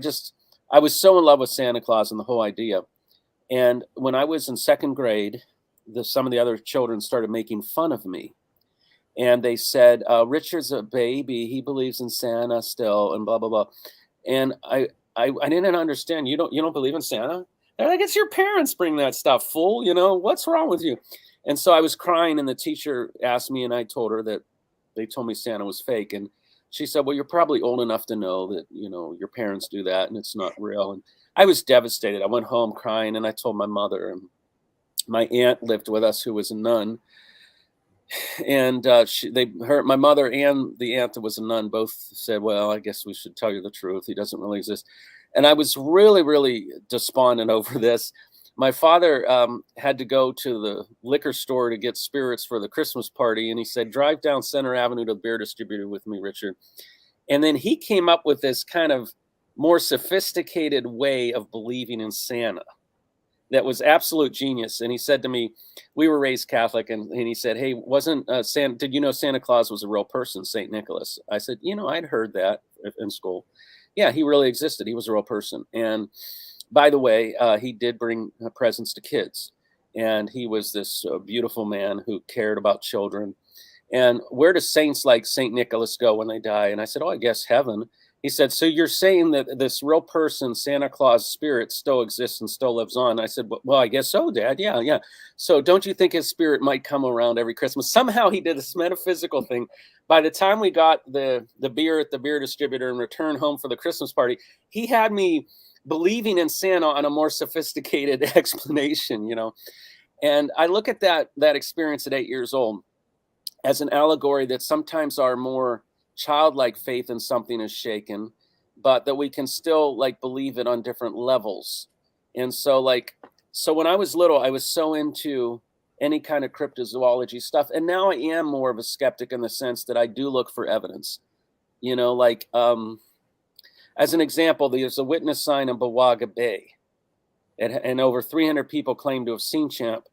was so in love with Santa Claus and the whole idea. And when I was in 2nd grade, some of the other children started making fun of me. And they said, Richard's a baby, he believes in Santa still, and blah, blah, blah. And I didn't understand. You don't believe in Santa? They're like, it's your parents bring that stuff, fool. What's wrong with you? And so I was crying, and the teacher asked me, and I told her that they told me Santa was fake. And she said, well, you're probably old enough to know that, your parents do that and it's not real. And I was devastated. I went home crying, and I told my mother. And my aunt lived with us, who was a nun. And my mother and the aunt that was a nun both said, well, I guess we should tell you the truth. He doesn't really exist. And I was really, really despondent over this. My father had to go to the liquor store to get spirits for the Christmas party. And he said, drive down Center Avenue to the beer distributor with me, Richard. And then he came up with this kind of more sophisticated way of believing in Santa that was absolute genius. And he said to me, we were raised Catholic, and he said, hey, did you know Santa Claus was a real person, St. Nicholas? I said, I'd heard that in school. Yeah, he really existed. He was a real person. And by the way, he did bring presents to kids, and he was this beautiful man who cared about children. And where do saints like St. Nicholas go when they die? And I said, I guess heaven. He said, so you're saying that this real person, Santa Claus spirit, still exists and still lives on? I said, well, I guess so, Dad. Yeah. So don't you think his spirit might come around every Christmas? Somehow he did this metaphysical thing. By the time we got the beer at the beer distributor and returned home for the Christmas party, he had me believing in Santa on a more sophisticated explanation, And I look at that experience at 8 years old as an allegory that sometimes our more childlike faith in something is shaken, but that we can still believe it on different levels. And so when I was little, I was so into any kind of cryptozoology stuff. And now I am more of a skeptic in the sense that I do look for evidence, as an example, there's a witness sign in Bawaga Bay, and over 300 people claim to have seen Champ.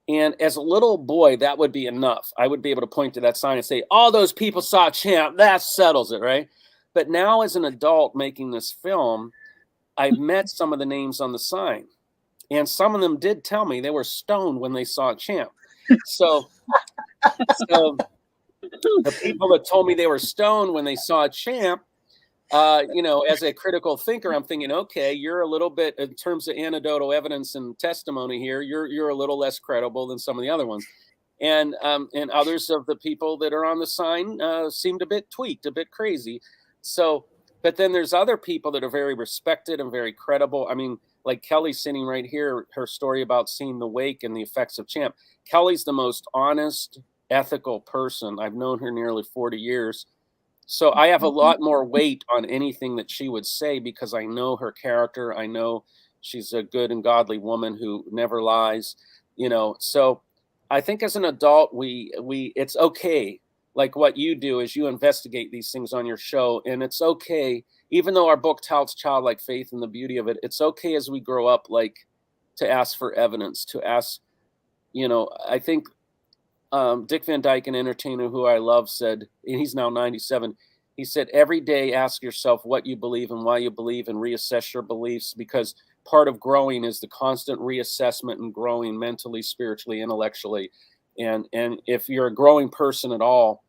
And as a little boy, that would be enough. I would be able to point to that sign and say, all those people saw Champ. That settles it, right? But now as an adult making this film, I've met some of the names on the sign. And some of them did tell me they were stoned when they saw Champ. So the people that told me they were stoned when they saw Champ, as a critical thinker, I'm thinking, okay, you're a little bit, in terms of anecdotal evidence and testimony here, you're a little less credible than some of the other ones. And others of the people that are on the sign seemed a bit tweaked, a bit crazy. So, but then there's other people that are very respected and very credible. I mean, like Kelly sitting right here, her story about seeing the wake and the effects of Champ. Kelly's the most honest, ethical person. I've known her nearly 40 years. So I have a lot more weight on anything that she would say because I know her character. I know she's a good and godly woman who never lies, So I think as an adult, it's okay. Like what you do is you investigate these things on your show, and it's okay, even though our book touts childlike faith and the beauty of it, it's okay as we grow up, to ask for evidence, to ask, I think Dick Van Dyke, an entertainer who I love, said, and he's now 97, he said, every day ask yourself what you believe and why you believe, and reassess your beliefs, because part of growing is the constant reassessment and growing mentally, spiritually, intellectually. And if you're a growing person at all,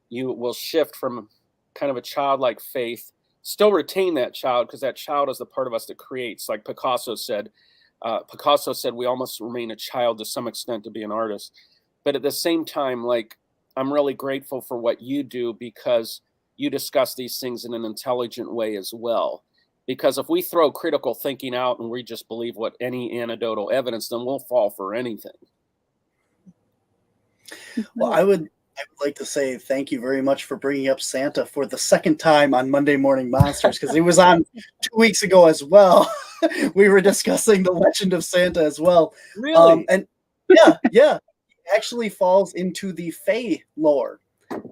you will shift from kind of a childlike faith, still retain that child, because that child is the part of us that creates. Like Picasso said, we almost remain a child to some extent to be an artist. But at the same time, I'm really grateful for what you do, because you discuss these things in an intelligent way as well. Because if we throw critical thinking out and we just believe what any anecdotal evidence, then we'll fall for anything. Well, I would like to say thank you very much for bringing up Santa for the second time on Monday Morning Monsters, because he was on 2 weeks ago as well. We were discussing the legend of Santa as well. Really? And yeah, he actually falls into the Fae lore.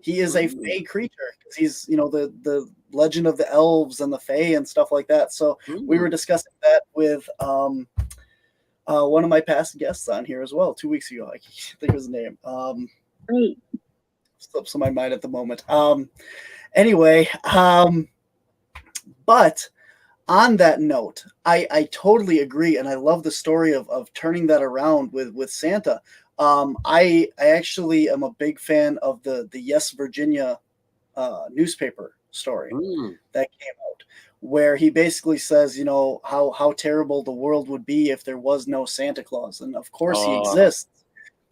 He is a Fae creature because he's, the legend of the elves and the Fae and stuff like that. So we were discussing that with one of my past guests on here as well 2 weeks ago. I can't think of his name. Great. Slips in my mind at the moment. Anyway, but on that note, I totally agree, and I love the story of turning that around with Santa. I actually am a big fan of the Yes Virginia newspaper story that came out, where he basically says, how terrible the world would be if there was no Santa Claus, and of course he exists,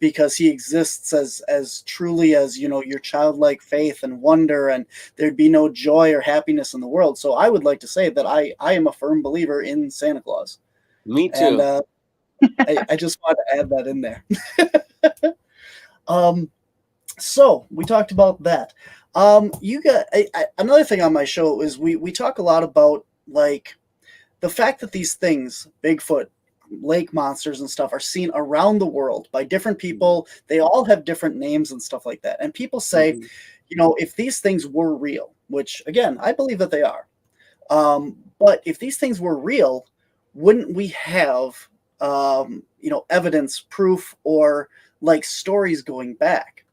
because he exists as truly as, your childlike faith and wonder, and there'd be no joy or happiness in the world. So I would like to say that I am a firm believer in Santa Claus. Me too. And I just want to add that in there. So we talked about that. You got another thing on my show is we talk a lot about like the fact that these things, Bigfoot, lake monsters and stuff, are seen around the world by different people. They all have different names and stuff like that. And people say, if these things were real, which again, I believe that they are. But if these things were real, wouldn't we have, evidence, proof, or like stories going back?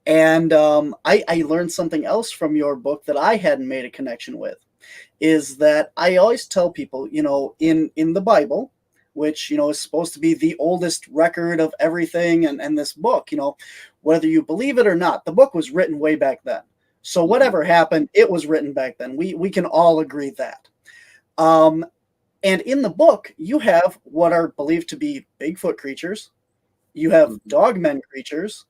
And I learned something else from your book that I hadn't made a connection with, is that I always tell people, in the Bible, which, is supposed to be the oldest record of everything, and this book, whether you believe it or not, the book was written way back then. So whatever happened, it was written back then. We can all agree that. And in the book, you have what are believed to be Bigfoot creatures. You have dogmen creatures.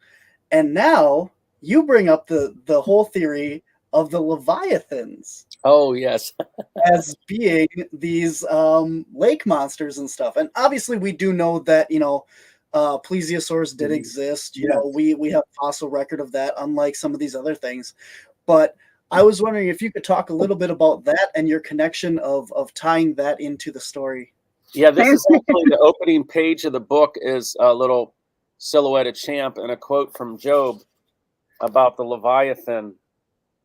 And now you bring up the whole theory of the Leviathans. Oh, yes. As being these lake monsters and stuff. And obviously we do know that, plesiosaurs did exist. We have fossil record of that, unlike some of these other things. But I was wondering if you could talk a little bit about that and your connection of tying that into the story. Yeah, this is actually the opening page of the book is a little silhouette of Champ and a quote from Job about the Leviathan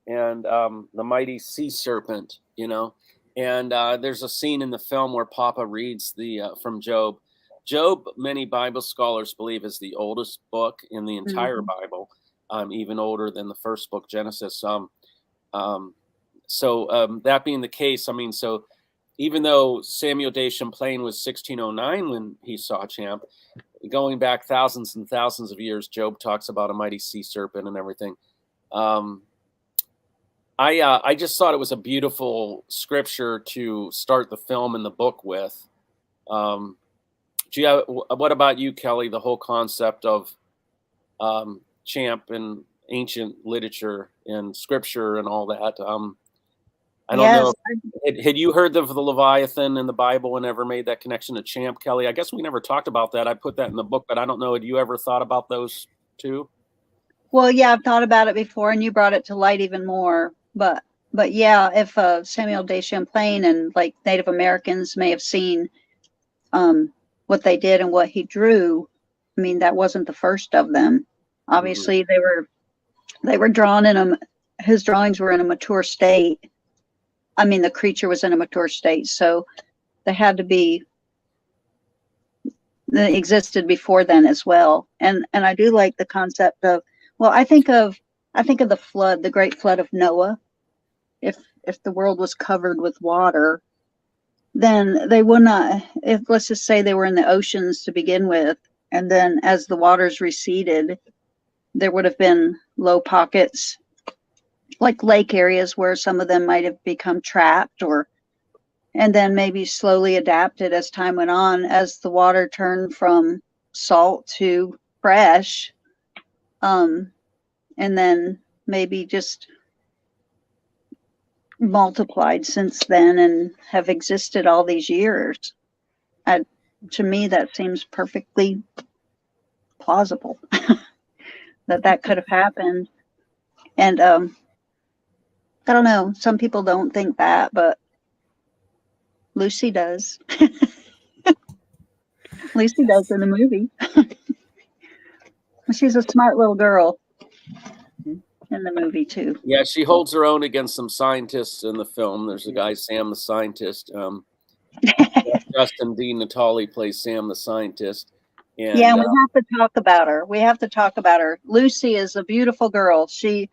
and the mighty sea serpent, and there's a scene in the film where Papa reads from Job. Job, many Bible scholars believe, is the oldest book in the entire Bible, even older than the first book, Genesis. So that being the case, so even though Samuel de Champlain was 1609 when he saw Champ, going back thousands and thousands of years, Job talks about a mighty sea serpent and everything. I just thought it was a beautiful scripture to start the film and the book with. What about you, Kelly? The whole concept of Champ and ancient literature and scripture and all that. I don't know. Had you heard of the Leviathan in the Bible and ever made that connection to Champ, Kelly? I guess we never talked about that. I put that in the book, but I don't know. Had you ever thought about those two? Well, yeah, I've thought about it before, and you brought it to light even more. But yeah, if Samuel de Champlain and like Native Americans may have seen what they did and what he drew, that wasn't the first of them. Obviously, they were drawn in his drawings were in a mature state. The creature was in a mature state, so they had to be. They existed before then as well, and I do like the concept of. Well, I think of the flood, the great flood of Noah. If the world was covered with water, then they would not. Let's just say they were in the oceans to begin with, and then as the waters receded, there would have been low pockets, like lake areas, where some of them might have become trapped, and then maybe slowly adapted as time went on, as the water turned from salt to fresh, and then maybe just multiplied since then and have existed all these years. To me, that seems perfectly plausible that could have happened. And I don't know, some people don't think that, but Lucy does. Lucy does in the movie. She's a smart little girl in the movie too. Yeah, she holds her own against some scientists in the film. There's a guy, Sam the scientist. Justin D. Natali plays Sam the scientist. And, yeah, and we have to talk about her. We have to talk about her. Lucy is a beautiful girl.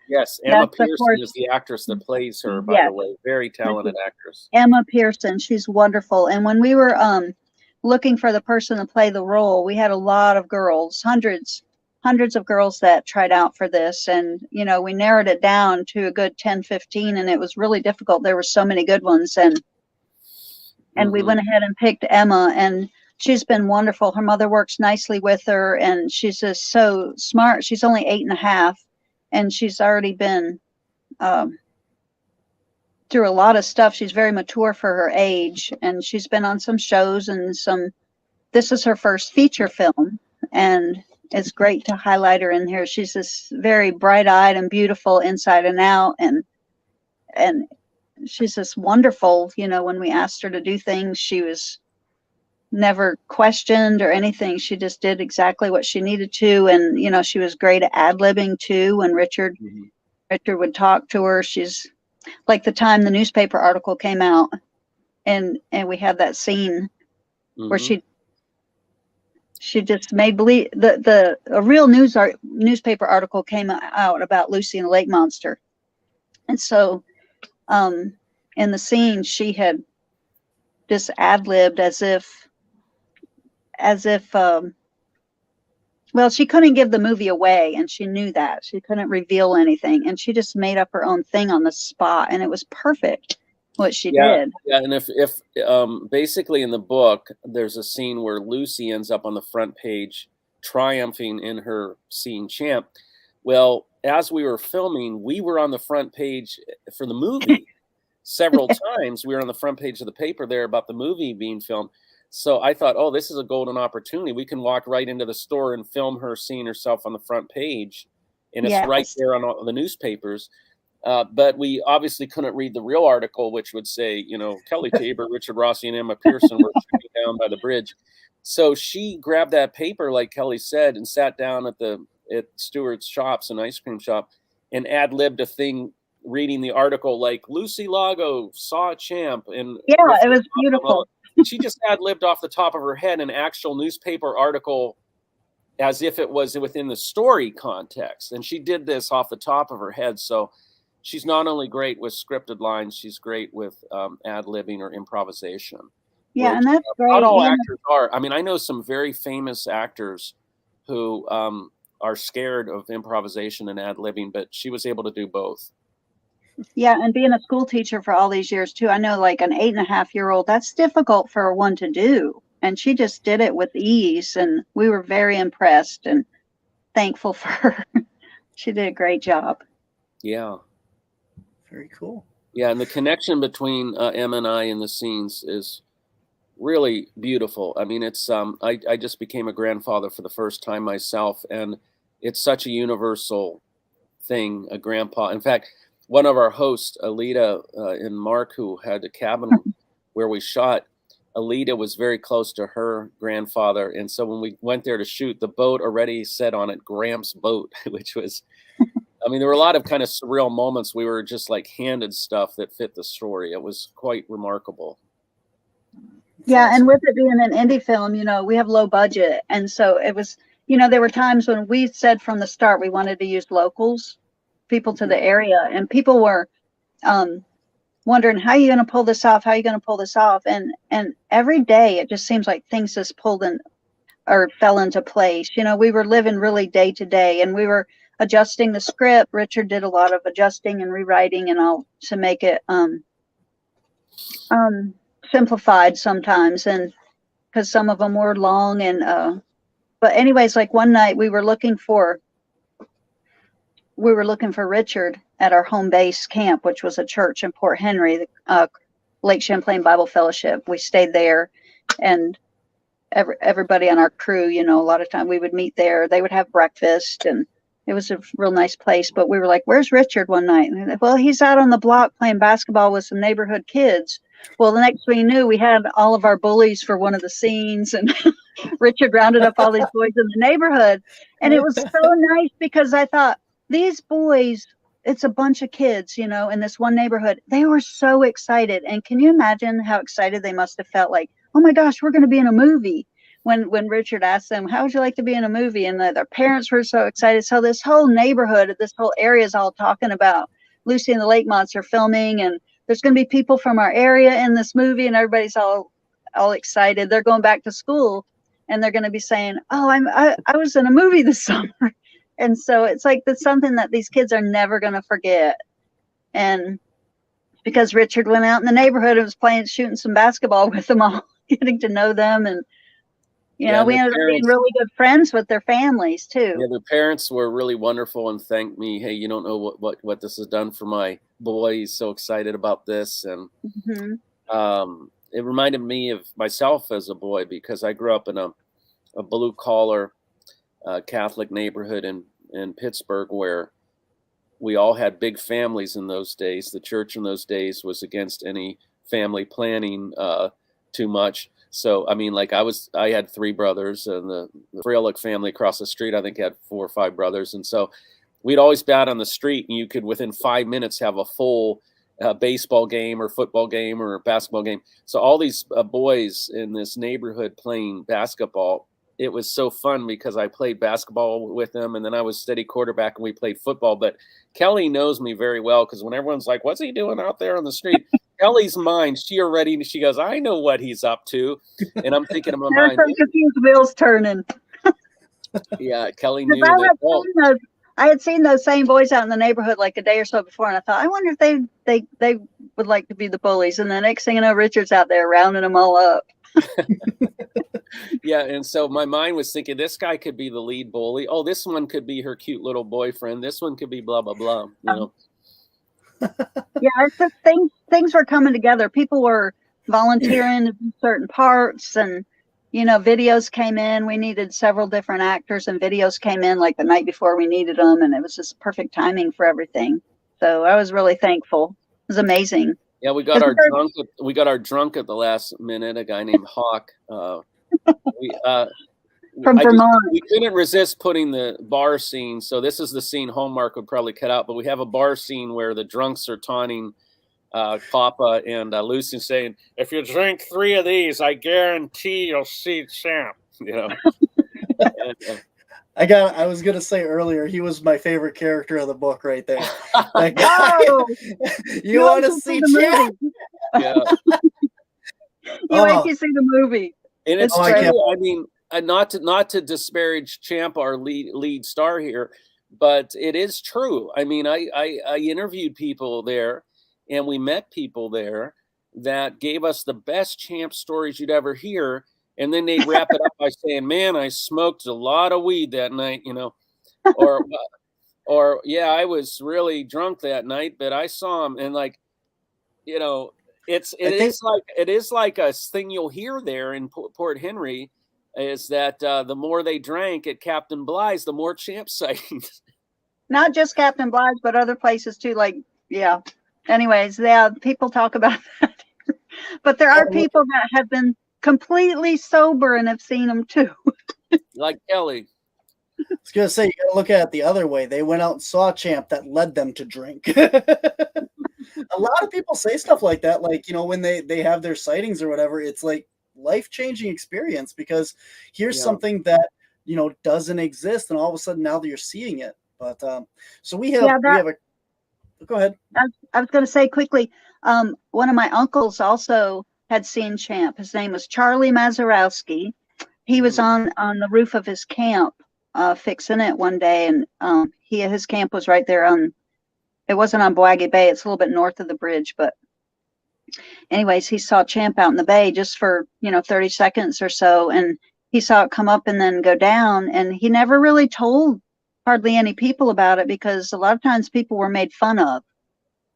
Yes, Emma Pearson is the actress that plays her, by the way. Very talented actress. Emma Pearson, she's wonderful. And when we were looking for the person to play the role, we had a lot of girls, hundreds of girls that tried out for this. And, you know, we narrowed it down to a good 10, 15, and it was really difficult. There were so many good ones. And we went ahead and picked Emma, and she's been wonderful. Her mother works nicely with her, and she's just so smart. She's only 8.5, and she's already been through a lot of stuff. She's very mature for her age, and she's been on some shows and this is her first feature film, and it's great to highlight her in here. She's just very bright-eyed and beautiful inside and out, and she's just wonderful. You know, when we asked her to do things, she was never questioned or anything. She just did exactly what she needed to. And, you know, she was great at ad-libbing too. When Richard would talk to her, she's like the time the newspaper article came out and we had that scene where she just made believe a real newspaper article came out about Lucy and the Lake Monster. And so, in the scene, she had just ad-libbed as if well, she couldn't give the movie away, and she knew that. She couldn't reveal anything, and she just made up her own thing on the spot, and it was perfect what she did. Yeah, and if basically in the book, there's a scene where Lucy ends up on the front page triumphing in her scene Champ. Well, as we were filming, we were on the front page for the movie several times. We were on the front page of the paper there about the movie being filmed. So I thought, oh, this is a golden opportunity. We can walk right into the store and film her seeing herself on the front page. And it's right there on all the newspapers. But we obviously couldn't read the real article, which would say, you know, Kelly Tabor, Richard Rossi, and Emma Pearson were shooting down by the bridge. So she grabbed that paper, like Kelly said, and sat down at Stewart's shops, an ice cream shop, and ad-libbed a thing reading the article like Lucy Lago saw a champ. And it was beautiful. She just ad-libbed off the top of her head an actual newspaper article as if it was within the story context. And she did this off the top of her head. So she's not only great with scripted lines, she's great with ad-libbing or improvisation. Yeah, and that's great. Not all actors are. I mean, I know some very famous actors who are scared of improvisation and ad-libbing, but she was able to do both. Yeah, and being a school teacher for all these years too, I know like an 8.5-year-old, that's difficult for one to do. And she just did it with ease, and we were very impressed and thankful for her. She did a great job. Yeah. Very cool. Yeah, and the connection between Emma and I in the scenes is really beautiful. I mean, it's I just became a grandfather for the first time myself, and it's such a universal thing, a grandpa. In fact, one of our hosts, Alita and Mark, who had a cabin where we shot, Alita was very close to her grandfather. And so when we went there to shoot, the boat already said on it, Gramps boat, which was, I mean, there were a lot of kind of surreal moments. We were just like handed stuff that fit the story. It was quite remarkable. Yeah, and with it being an indie film, you know, we have low budget. And so it was, you know, there were times when we said from the start we wanted to use locals, people to the area, and people were wondering, how are you going to pull this off? How are you going to pull this off? And every day it just seems like things just pulled in or fell into place. You know, we were living really day to day, and we were adjusting the script. Richard did a lot of adjusting and rewriting and all to make it simplified sometimes, and because some of them were long. And but anyways, like one night we were looking for we were looking for Richard at our home base camp, which was a church in Port Henry, the Lake Champlain Bible Fellowship. We stayed there, and everybody on our crew, you know, a lot of time we would meet there. They would have breakfast, and it was a real nice place. But we were like, "Where's Richard?" one night. And like, well, he's out on the block playing basketball with some neighborhood kids. Well, the next we knew, we had all of our bullies for one of the scenes, and Richard rounded up all these boys in the neighborhood. And it was so nice because I thought, these boys, it's a bunch of kids, you know, in this one neighborhood. They were so excited. And can you imagine how excited they must have felt? Like, oh my gosh, we're going to be in a movie. When Richard asked them, how would you like to be in a movie? And their parents were so excited. So this whole neighborhood, this whole area is all talking about Lucy and the Lake Monster filming, and there's going to be people from our area in this movie, and everybody's all excited. They're going back to school, and they're going to be saying, oh, I was in a movie this summer. And so it's like, that's something that these kids are never going to forget. And because Richard went out in the neighborhood and was shooting some basketball with them all, getting to know them. And, you know, we ended up being really good friends with their families too. Yeah, their parents were really wonderful and thanked me. Hey, you don't know what this has done for my boy. He's so excited about this. And it reminded me of myself as a boy, because I grew up in a blue collar Catholic neighborhood in Pittsburgh, where we all had big families in those days. The church in those days was against any family planning too much. So, I mean, like I had 3 brothers, and the Freilich family across the street, I think, had 4 or 5 brothers. And so we'd always be out on the street, and you could within 5 minutes have a full baseball game or football game or basketball game. So all these boys in this neighborhood playing basketball, it was so fun because I played basketball with them, and then I was steady quarterback and we played football. But Kelly knows me very well, because when everyone's like, what's he doing out there on the street? Kelly's mind, she goes, I know what he's up to. And I'm thinking in my mind, so confused, wheels turning. Yeah, Kelly knew that. I had seen those same boys out in the neighborhood like a day or so before, and I thought, I wonder if they would like to be the bullies. And the next thing you know, Richard's out there rounding them all up. Yeah, and so my mind was thinking, this guy could be the lead bully. Oh, this one could be her cute little boyfriend. This one could be blah blah blah. You know. Yeah, it's just things were coming together. People were volunteering in certain parts, and you know, videos came in. We needed several different actors, and videos came in like the night before we needed them, and it was just perfect timing for everything. So I was really thankful. It was amazing. Yeah, we got our drunk at the last minute. A guy named Hawk. From Vermont. We couldn't resist putting the bar scene. So this is the scene Hallmark would probably cut out. But we have a bar scene where the drunks are taunting Papa and Lucy, saying, "If you drink 3 of these, I guarantee you'll see Champ." You know. I was gonna say earlier, he was my favorite character of the book right there. Like, you want to see Champ? Yeah. You wait to see the movie. And it's true. I mean, not to disparage Champ, our lead star here, but it is true. I mean, I interviewed people there, and we met people there that gave us the best Champ stories you'd ever hear. And then they wrap it up by saying, "Man, I smoked a lot of weed that night," you know, or yeah, I was really drunk that night, but I saw him. And like, you know, it is like a thing you'll hear there in Port Henry, is that the more they drank at Captain Blythe's, the more Champ sightings. Not just Captain Blythe's, but other places too. Like, yeah. Anyways, yeah, people talk about that, but there are people that have been completely sober and have seen them too. Like Kelly. I was gonna say, you gotta look at it the other way. They went out and saw Champ that led them to drink. A lot of people say stuff like that, like, you know, when they have their sightings or whatever, it's like life-changing experience, because here's something that, you know, doesn't exist, and all of a sudden now that you're seeing it. But so we have a go ahead. I was going to say quickly, one of my uncles also had seen Champ. His name was Charlie Mazurowski. He was on the roof of his camp fixing it one day, and his camp was right there on, it wasn't on Boaggie Bay, it's a little bit north of the bridge, but anyways, he saw Champ out in the bay just for, 30 seconds or so, and he saw it come up and then go down, and he never really told hardly any people about it, because a lot of times people were made fun of,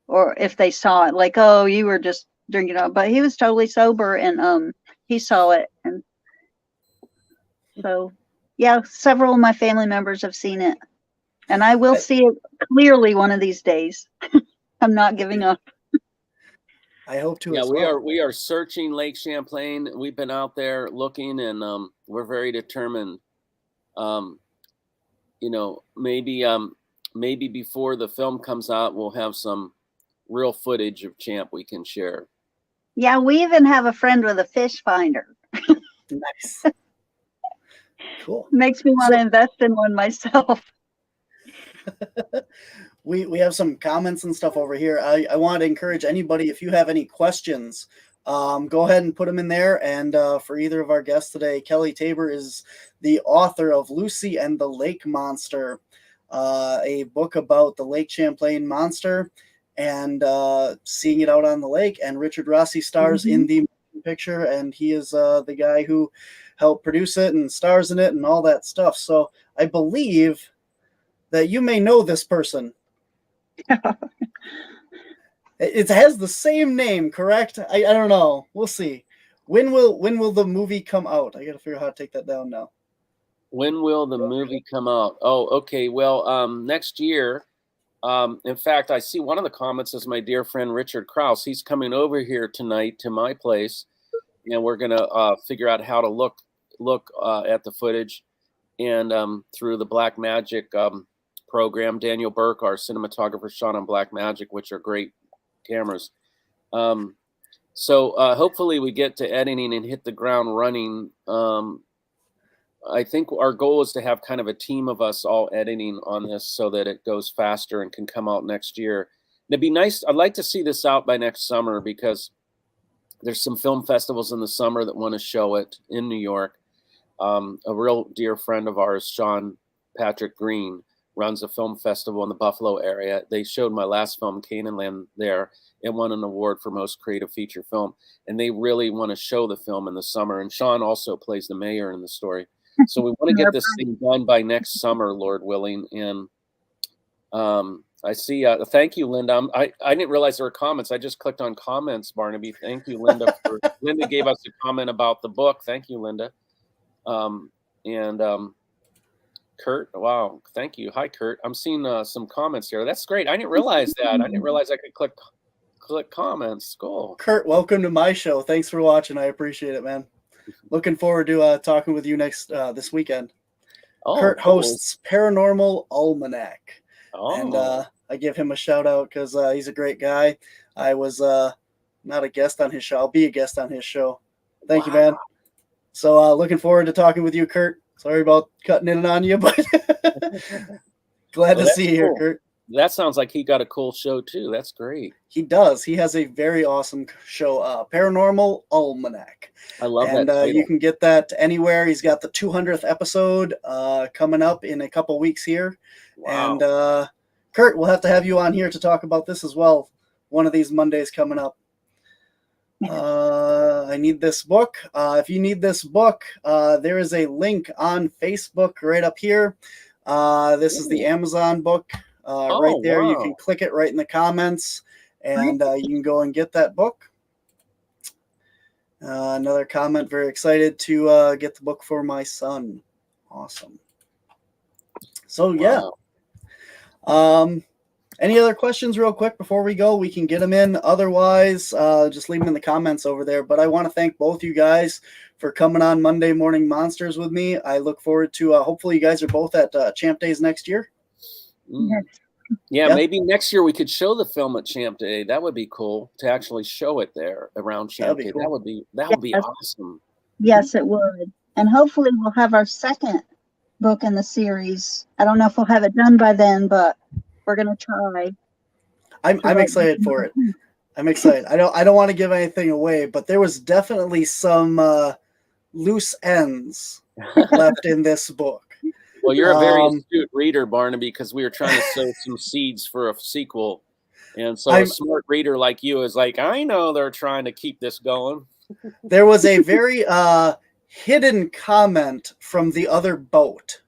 or if they saw it, like, oh, you were just drinking up. But he was totally sober, and he saw it, and so yeah, several of my family members have seen it, and I will see it clearly one of these days. I'm not giving up. I hope to. Yeah, as we well. are. We are searching Lake Champlain. We've been out there looking, and we're very determined. You know, maybe before the film comes out, we'll have some real footage of Champ we can share. Yeah, we even have a friend with a fish finder. Nice. Cool. Makes me want to invest in one myself. We have some comments and stuff over here. I want to encourage anybody, if you have any questions, go ahead and put them in there. And for either of our guests today, Kelly Tabor is the author of Lucy and the Lake Monster, a book about the Lake Champlain monster and seeing it out on the lake. And Richard Rossi stars in the picture, and he is the guy who helped produce it and stars in it and all that stuff. So I believe that you may know this person. It has the same name, correct? I don't know. We'll see. When will the movie come out? I got to figure out how to take that down now. When will the movie come out? Oh, okay. Well, next year. In fact, I see one of the comments is my dear friend Richard Krause. He's coming over here tonight to my place, and we're gonna figure out how to look at the footage, and through the Black Magic program, Daniel Burke, our cinematographer, shot on Black Magic, which are great cameras. So hopefully we get to editing and hit the ground running. I think our goal is to have kind of a team of us all editing on this so that it goes faster and can come out next year. And it'd be nice. I'd like to see this out by next summer, because there's some film festivals in the summer that want to show it in New York. A real dear friend of ours, Sean Patrick Green, runs a film festival in the Buffalo area. They showed my last film, Canaanland, there. It won an award for most creative feature film. And they really want to show the film in the summer. And Sean also plays the mayor in the story. So we want to get this thing done by next summer, Lord willing. And I see. Thank you, Linda. I didn't realize there were comments. I just clicked on comments, Barnaby. Thank you, Linda. Linda gave us a comment about the book. Thank you, Linda. Kurt. Wow. Thank you. Hi, Kurt. I'm seeing some comments here. That's great. I didn't realize that. I didn't realize I could click comments. Cool. Kurt, welcome to my show. Thanks for watching. I appreciate it, man. Looking forward to talking with you this weekend. Oh, Kurt cool. hosts Paranormal Almanac. Oh. And I give him a shout out because he's a great guy. I was not a guest on his show. I'll be a guest on his show. Thank you, man. So looking forward to talking with you, Kurt. Sorry about cutting in on you, but glad to see you here, Kurt. That sounds like he got a cool show too. That's great. He does. He has a very awesome show, Paranormal Almanac. I love that. And you can get that anywhere. He's got the 200th episode coming up in a couple weeks here. Wow. And Kurt, we'll have to have you on here to talk about this as well. One of these Mondays coming up. I need this book. If you need this book, there is a link on Facebook right up here. This is the Amazon book. Right there. Wow. You can click it right in the comments, and you can go and get that book. Another comment, very excited to get the book for my son. Awesome. So, yeah. Wow. Any other questions real quick before we go? We can get them in. Otherwise, just leave them in the comments over there. But I want to thank both you guys for coming on Monday Morning Monsters with me. I look forward to hopefully you guys are both at Champ Days next year. Yeah, maybe next year we could show the film at Champ Day. That would be cool to actually show it there around Champ Day. Cool. That would be awesome. Yes, it would. And hopefully we'll have our second book in the series. I don't know if we'll have it done by then, but we're gonna try. I'm excited for it. I'm excited. I don't want to give anything away, but there was definitely some loose ends left in this book. Well, you're a very astute reader, Barnaby, because we were trying to sow some seeds for a sequel. And so a smart reader like you is like, I know they're trying to keep this going. There was a very hidden comment from the other boat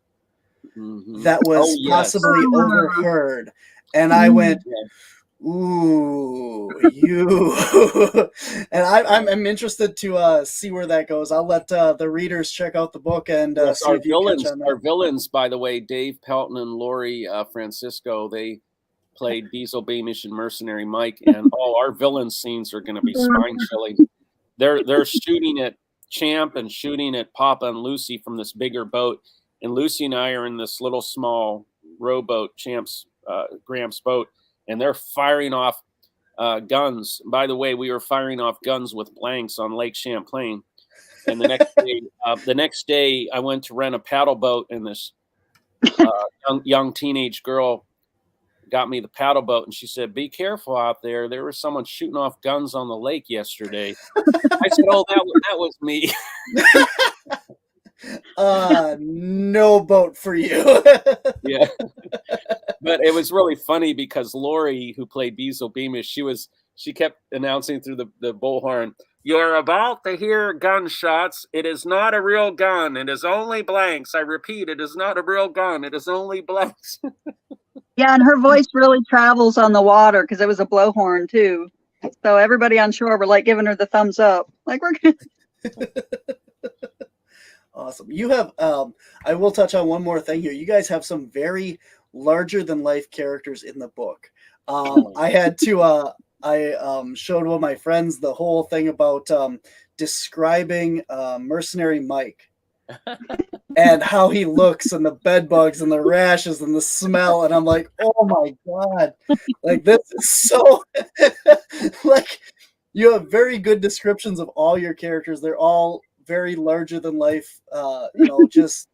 that was possibly overheard. And I went, ooh, you. And I'm interested to see where that goes. I'll let the readers check out the book and see if you catch on that. Our villains, by the way, Dave Pelton and Lori Francisco, they played Diesel Beamish and Mercenary Mike, and our villain scenes are going to be spine chilling. They're shooting at Champ and shooting at Papa and Lucy from this bigger boat, and Lucy and I are in this little small rowboat, Champ's Gramps boat, and they're firing off guns. By the way, we were firing off guns with blanks on Lake Champlain. And the next day, I went to rent a paddle boat, and this young teenage girl got me the paddle boat, and she said, "Be careful out there. There was someone shooting off guns on the lake yesterday." I said, "Oh, that was me." No boat for you. Yeah. But it was really funny because Lori, who played Diesel Beamish, she kept announcing through the bullhorn, "You're about to hear gunshots. It is not a real gun. It is only blanks. I repeat, it is not a real gun. It is only blanks." Yeah, and her voice really travels on the water because it was a blowhorn too. So everybody on shore were like giving her the thumbs up, like we're good. Awesome. You have, I will touch on one more thing here. You guys have some very larger than life characters in the book. I had to, I showed one of my friends the whole thing about describing Mercenary Mike and how he looks and the bed bugs and the rashes and the smell. And I'm like, oh my God, like this is so, like you have very good descriptions of all your characters. They're all very larger than life, just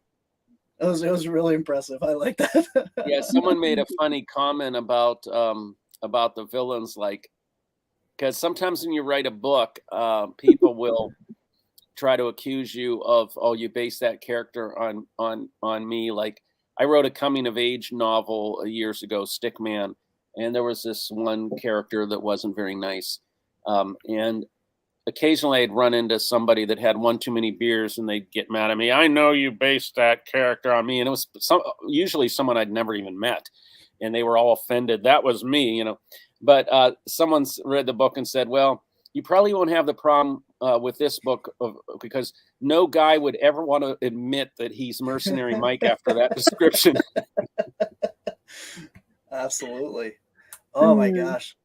it was really impressive. I like that. Yeah, someone made a funny comment about the villains, like, because sometimes when you write a book, people will try to accuse you of, "Oh, you base that character on me." Like, I wrote a coming of age novel years ago, Stickman, and there was this one character that wasn't very nice, and occasionally I'd run into somebody that had one too many beers and they'd get mad at me. "I know you based that character on me." And it was usually someone I'd never even met, and they were all offended. That was me, But someone's read the book and said, "Well, you probably won't have the problem with this book because no guy would ever want to admit that he's Mercenary Mike after that description." Absolutely. Oh my gosh.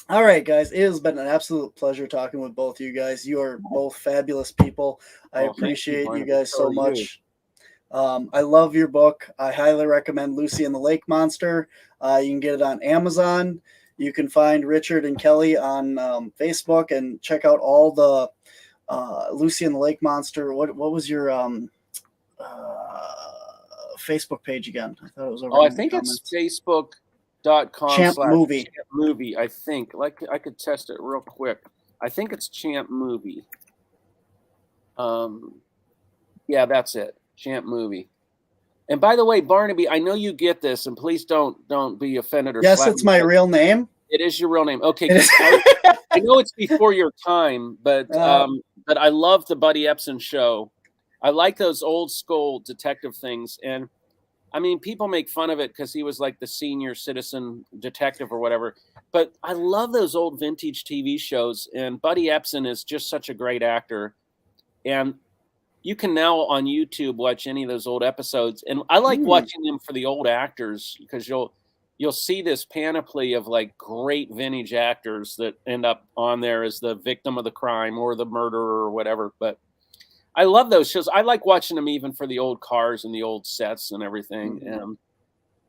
All right, guys. It has been an absolute pleasure talking with both you guys. You are both fabulous people. I appreciate you guys so much. I love your book. I highly recommend Lucy and the Lake Monster. You can get it on Amazon. You can find Richard and Kelly on Facebook and check out all the Lucy and the Lake Monster. What was your Facebook page again? I thought it was over I think it's Facebook.com Champ Movie. Champ Movie, I think. Like, I could test it real quick. I think it's Champ Movie. Yeah, that's it. Champ Movie. And by the way, Barnaby, I know you get this, and please don't be offended or yes, it's my real name. It is your real name. Okay, I know it's before your time, but I love the Buddy Epson show. I like those old school detective things, and I mean, people make fun of it because he was like the senior citizen detective or whatever. But I love those old vintage TV shows, and Buddy Epson is just such a great actor. And you can now on YouTube watch any of those old episodes. And I like watching them for the old actors because you'll see this panoply of like great vintage actors that end up on there as the victim of the crime or the murderer or whatever. But I love those shows. I like watching them even for the old cars and the old sets and everything. And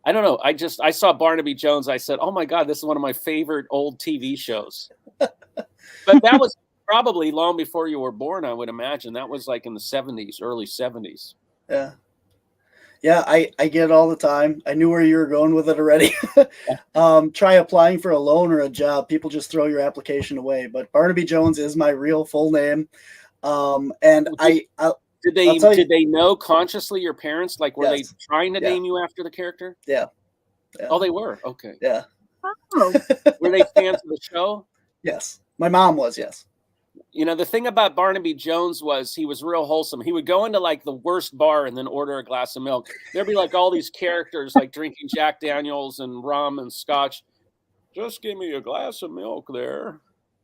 I don't know. I saw Barnaby Jones. I said, "Oh my God, this is one of my favorite old TV shows." But that was probably long before you were born, I would imagine. That was like in the 70s, early 70s. Yeah. Yeah, I get it all the time. I knew where you were going with it already. Try applying for a loan or a job. People just throw your application away. But Barnaby Jones is my real full name. And did they know consciously, your parents? Like, were they trying to name you after the character? Yeah. Oh, they were? Okay. Yeah. Oh. Were they fans of the show? Yes. My mom was, yes. You know, the thing about Barnaby Jones was he was real wholesome. He would go into like the worst bar and then order a glass of milk. There'd be like all these characters like drinking Jack Daniels and rum and scotch. Just give me a glass of milk there.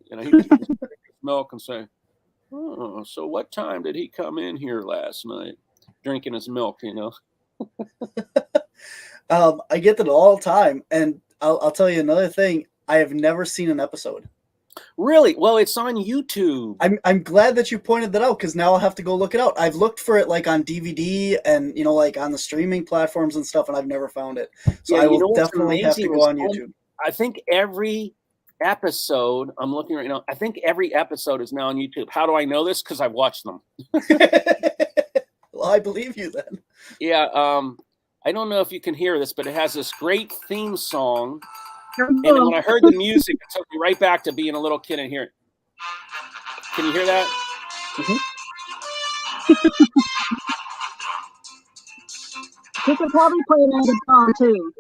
You know, he'd drink his milk and say, oh, so what time did he come in here last night? Drinking his milk, you know. I get that all the time. And I'll tell you another thing. I have never seen an episode. Really? Well, it's on YouTube. I'm glad that you pointed that out, because now I'll have to go look it out. I've looked for it like on DVD and, you know, like on the streaming platforms and stuff, and I've never found it. So Yeah, I you know will what's definitely have to amazing go is on YouTube. I think every episode, I'm looking right now, I think every episode is now on YouTube. How do I know this? Because I've watched them. Well, I believe you then. Yeah, I don't know if you can hear this, but it has this great theme song. And then when I heard the music, it took me right back to being a little kid and hearing. Can you hear that? Mm-hmm. You could probably play it on the phone too.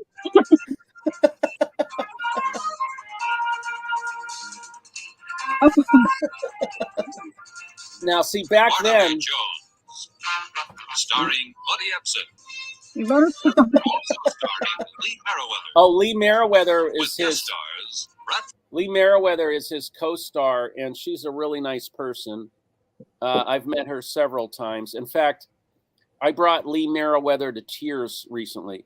Now, see, back Barnaby then, Jones, starring Buddy Epson, You better also starring Lee Merriweather. oh, Lee Merriweather With is guest his stars Brett Lee Merriweather is his co-star, and she's a really nice person. I've met her several times. In fact, I brought Lee Merriweather to tears recently.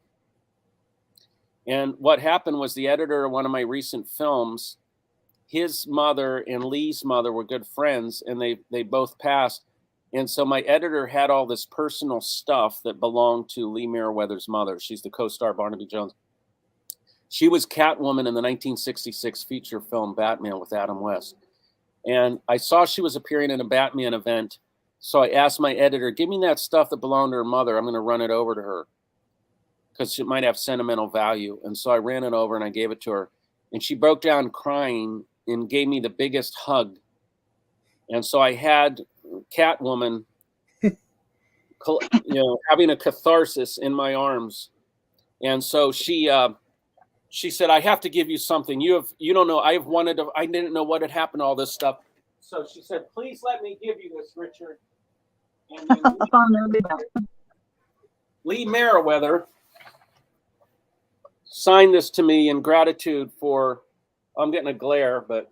And what happened was the editor of one of my recent films, his mother and Lee's mother were good friends, and they both passed. And so my editor had all this personal stuff that belonged to Lee Merriweather's mother. She's the co-star Barnaby Jones. She was Catwoman in the 1966 feature film Batman with Adam West. And I saw she was appearing in a Batman event. So I asked my editor, give me that stuff that belonged to her mother. I'm going to run it over to her because it might have sentimental value. And so I ran it over and I gave it to her. And she broke down crying and gave me the biggest hug. And so I had Catwoman, you know, having a catharsis in my arms. And so she said, I have to give you something. You don't know. I didn't know what had happened to all this stuff. So she said, please let me give you this, Richard. And then Lee Merriweather signed this to me in gratitude for, I'm getting a glare, but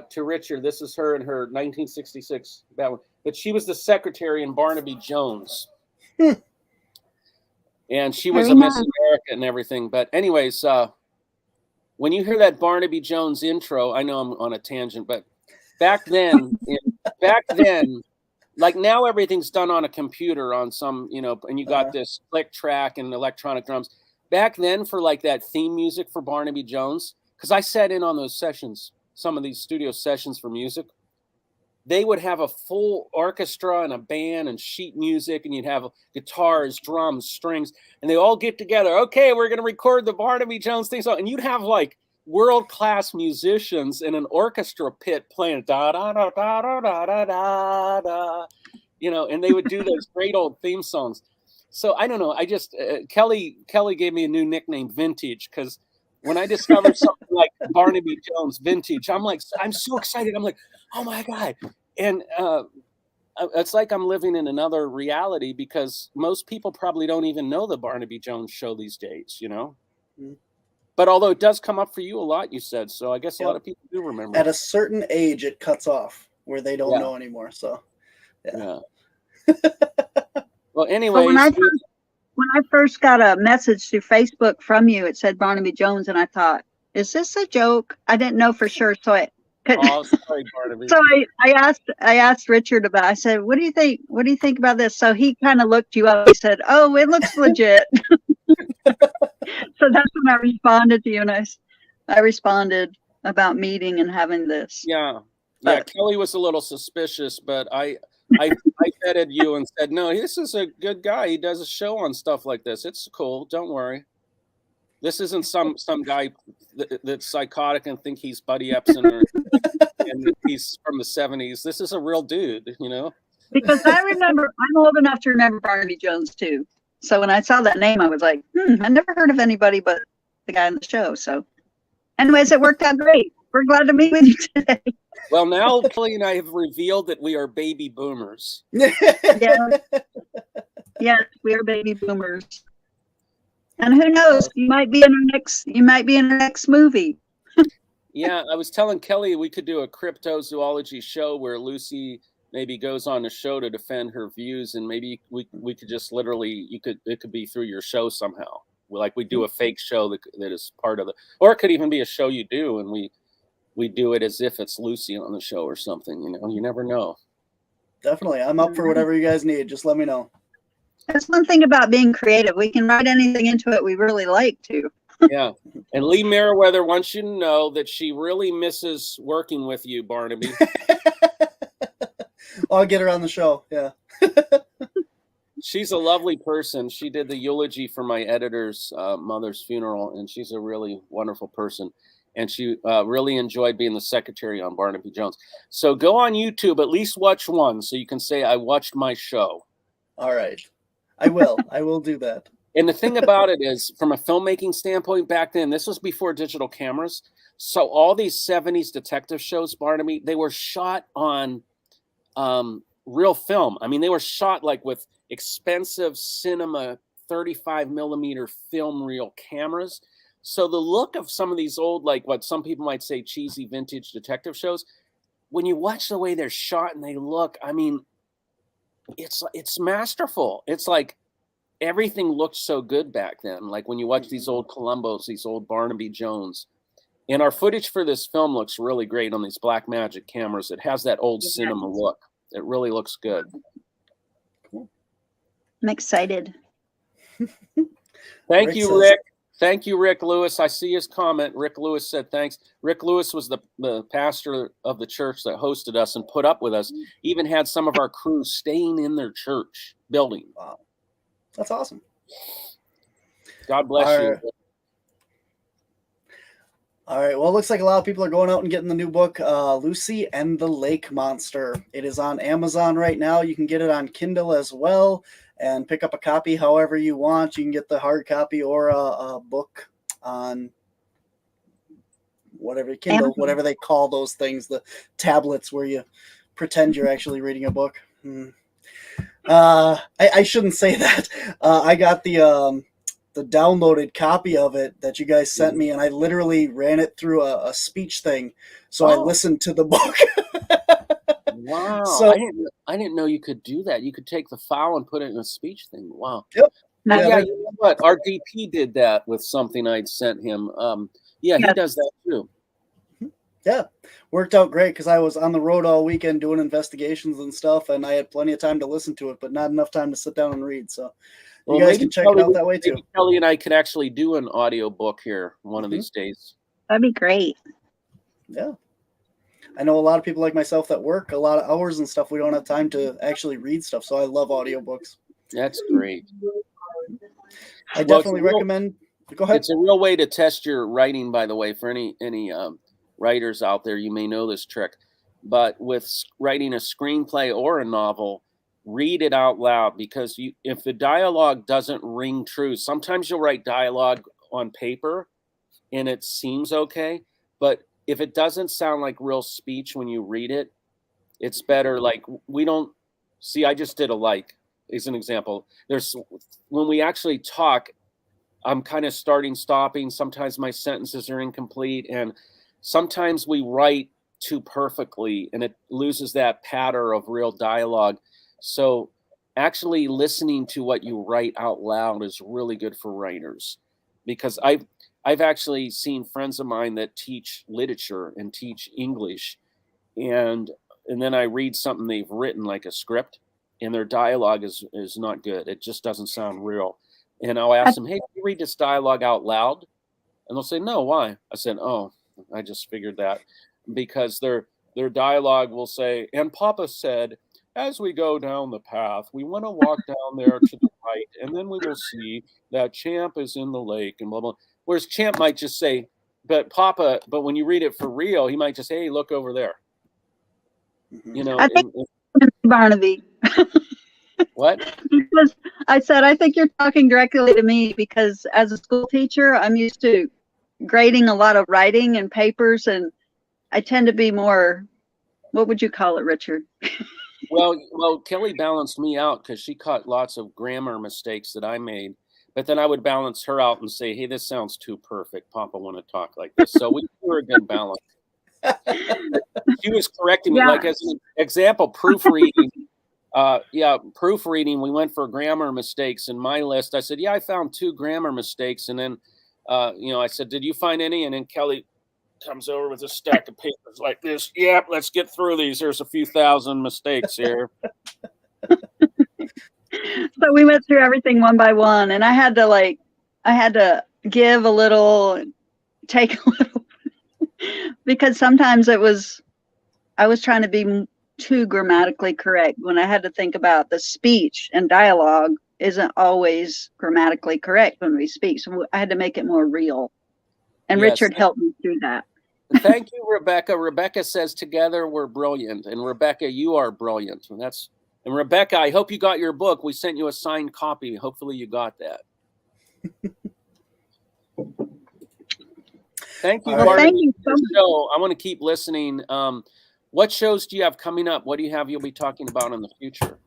to Richard, this is her in her 1966 Batman. But she was the secretary in Barnaby Jones. And she was a Miss America and everything. But anyways, when you hear that Barnaby Jones intro, I know I'm on a tangent, but back then, like now everything's done on a computer on some, you know, and you got this click track and electronic drums. Back then for like that theme music for Barnaby Jones, because I sat in on those sessions, some of these studio sessions for music. They would have a full orchestra and a band and sheet music, and you'd have guitars, drums, strings, and they all get together. Okay, we're going to record the Barnaby Jones thing song, and you'd have like world-class musicians in an orchestra pit playing da da da da da da da da da, you know, and they would do those great old theme songs. So I don't know. I just Kelly gave me a new nickname, Vintage, because when I discovered something like Barnaby Jones Vintage, I'm so excited. I'm like, oh my God. And it's like I'm living in another reality because most people probably don't even know the Barnaby Jones show these days, you know? Mm-hmm. But although it does come up for you a lot, you said, so I guess a lot of people do remember. At a certain age, it cuts off where they don't know anymore. So, yeah. Well, anyway. When I first got a message through Facebook from you, it said Barnaby Jones, and I thought, is this a joke? I didn't know for sure, so I couldn't. Oh, sorry, Barnaby. So I asked Richard about it. I said, what do you think? What do you think about this? So he kind of looked you up. He said, oh, it looks legit. So that's when I responded to you, and I responded about meeting and having this. Yeah. Kelly was a little suspicious, but I vetted you and said, no, this is a good guy. He does a show on stuff like this. It's cool. Don't worry. This isn't some guy that's psychotic and think he's Buddy Epson and he's from the 70s. This is a real dude, you know? Because I remember, I'm old enough to remember Barnaby Jones too. So when I saw that name, I was like, I never heard of anybody but the guy on the show. So anyways, it worked out great. We're glad to meet with you today. Well, now Kelly and I have revealed that we are baby boomers. Yeah. Yes, we are baby boomers. And who knows? You might be in our next movie. Yeah, I was telling Kelly we could do a cryptozoology show where Lucy maybe goes on the show to defend her views, and maybe we could just literally it could be through your show somehow. Like we do a fake show that is part of or it could even be a show you do, and we do it as if it's Lucy on the show or something. You never know. Definitely, I'm up for whatever you guys need. Just let me know. That's one thing about being creative. We can write anything into it we really like to. Yeah, and Lee Merriweather wants you to know that she really misses working with you, Barnaby. I'll get her on the show. Yeah. She's a lovely person. She did the eulogy for my editor's mother's funeral, and she's a really wonderful person. And she really enjoyed being the secretary on Barnaby Jones. So go on YouTube, at least watch one, so you can say, I watched my show. All right. I will. I will do that. And the thing about it is, from a filmmaking standpoint back then, this was before digital cameras. So all these 70s detective shows, Barnaby, they were shot on real film. I mean, they were shot like with expensive cinema 35 millimeter film reel cameras. So the look of some of these old, like what some people might say cheesy vintage detective shows, when you watch the way they're shot and they look, I mean, it's masterful. It's like everything looked so good back then. Like when you watch these old Columbos, these old Barnaby Jones, and our footage for this film looks really great on these Blackmagic cameras. It has that old cinema look. It really looks good. Cool. I'm excited. Thank you, Rick. Thank you, Rick Lewis. I see his comment. Rick Lewis said thanks. Rick Lewis was the pastor of the church that hosted us and put up with us. Even had some of our crew staying in their church building. Wow. That's awesome. God bless you. All right. Well, it looks like a lot of people are going out and getting the new book, Lucy and the Lake Monster. It is on Amazon right now. You can get it on Kindle as well and pick up a copy however you want. You can get the hard copy or a book on whatever, Kindle, whatever they call those things, the tablets where you pretend you're actually reading a book. I shouldn't say that. I got the downloaded copy of it that you guys sent me, and I literally ran it through a speech thing. So I listened to the book. Wow. So, I didn't know you could do that. You could take the file and put it in a speech thing. Wow. Yep. Yeah, you know what? Our DP did that with something I'd sent him. He does that too. Yeah, worked out great because I was on the road all weekend doing investigations and stuff, and I had plenty of time to listen to it, but not enough time to sit down and read. So you guys can check it out that way too. Kelly and I could actually do an audio book here one of these days. That'd be great. Yeah. I know a lot of people like myself that work a lot of hours and stuff. We don't have time to actually read stuff, so I love audiobooks. That's great. I definitely recommend. Go ahead. It's a real way to test your writing, by the way, for any writers out there. You may know this trick, but with writing a screenplay or a novel, read it out loud, because if the dialogue doesn't ring true, sometimes you'll write dialogue on paper and it seems okay, but if it doesn't sound like real speech when you read it, it's better. Like I just did as an example. When we actually talk, I'm kind of stopping. Sometimes my sentences are incomplete, and sometimes we write too perfectly and it loses that pattern of real dialogue. So actually listening to what you write out loud is really good for writers, because I've actually seen friends of mine that teach literature and teach English, and then I read something they've written, like a script, and their dialogue is not good. It just doesn't sound real. And I'll ask them, hey, can you read this dialogue out loud? And they'll say, no, why? I said, oh, I just figured that, because their dialogue will say, and Papa said, as we go down the path, we want to walk down there to the right, and then we will see that Champ is in the lake, and blah, blah. Whereas Champ might just say, but when you read it for real, he might just say, hey, look over there. You know, I think Barnaby. What? Because I said, I think you're talking directly to me, because as a school teacher, I'm used to grading a lot of writing and papers, and I tend to be more, what would you call it, Richard? Well, Kelly balanced me out because she caught lots of grammar mistakes that I made. But then I would balance her out and say, "Hey, this sounds too perfect. Papa want to talk like this." So we were a good balance. She was correcting me, Yeah. like as an example, proofreading. Proofreading. We went for grammar mistakes in my list. I said, "Yeah, I found 2 grammar mistakes," and then, I said, "Did you find any?" And then Kelly comes over with a stack of papers like this. "Yep, let's get through these. There's a few thousand mistakes here." So we went through everything one by one, and I had to give a little, take a little, because sometimes I was trying to be too grammatically correct when I had to think about the speech, and dialogue isn't always grammatically correct when we speak. So I had to make it more real. And Yes. Richard helped me through that. Thank you, Rebecca. Rebecca says together we're brilliant. And Rebecca, you are brilliant. And Rebecca, I hope you got your book. We sent you a signed copy. Hopefully you got that. Thank you, Well, Barnaby, thank you for so the show. I want to keep listening. What shows do you have coming up? What do you have you'll be talking about in the future?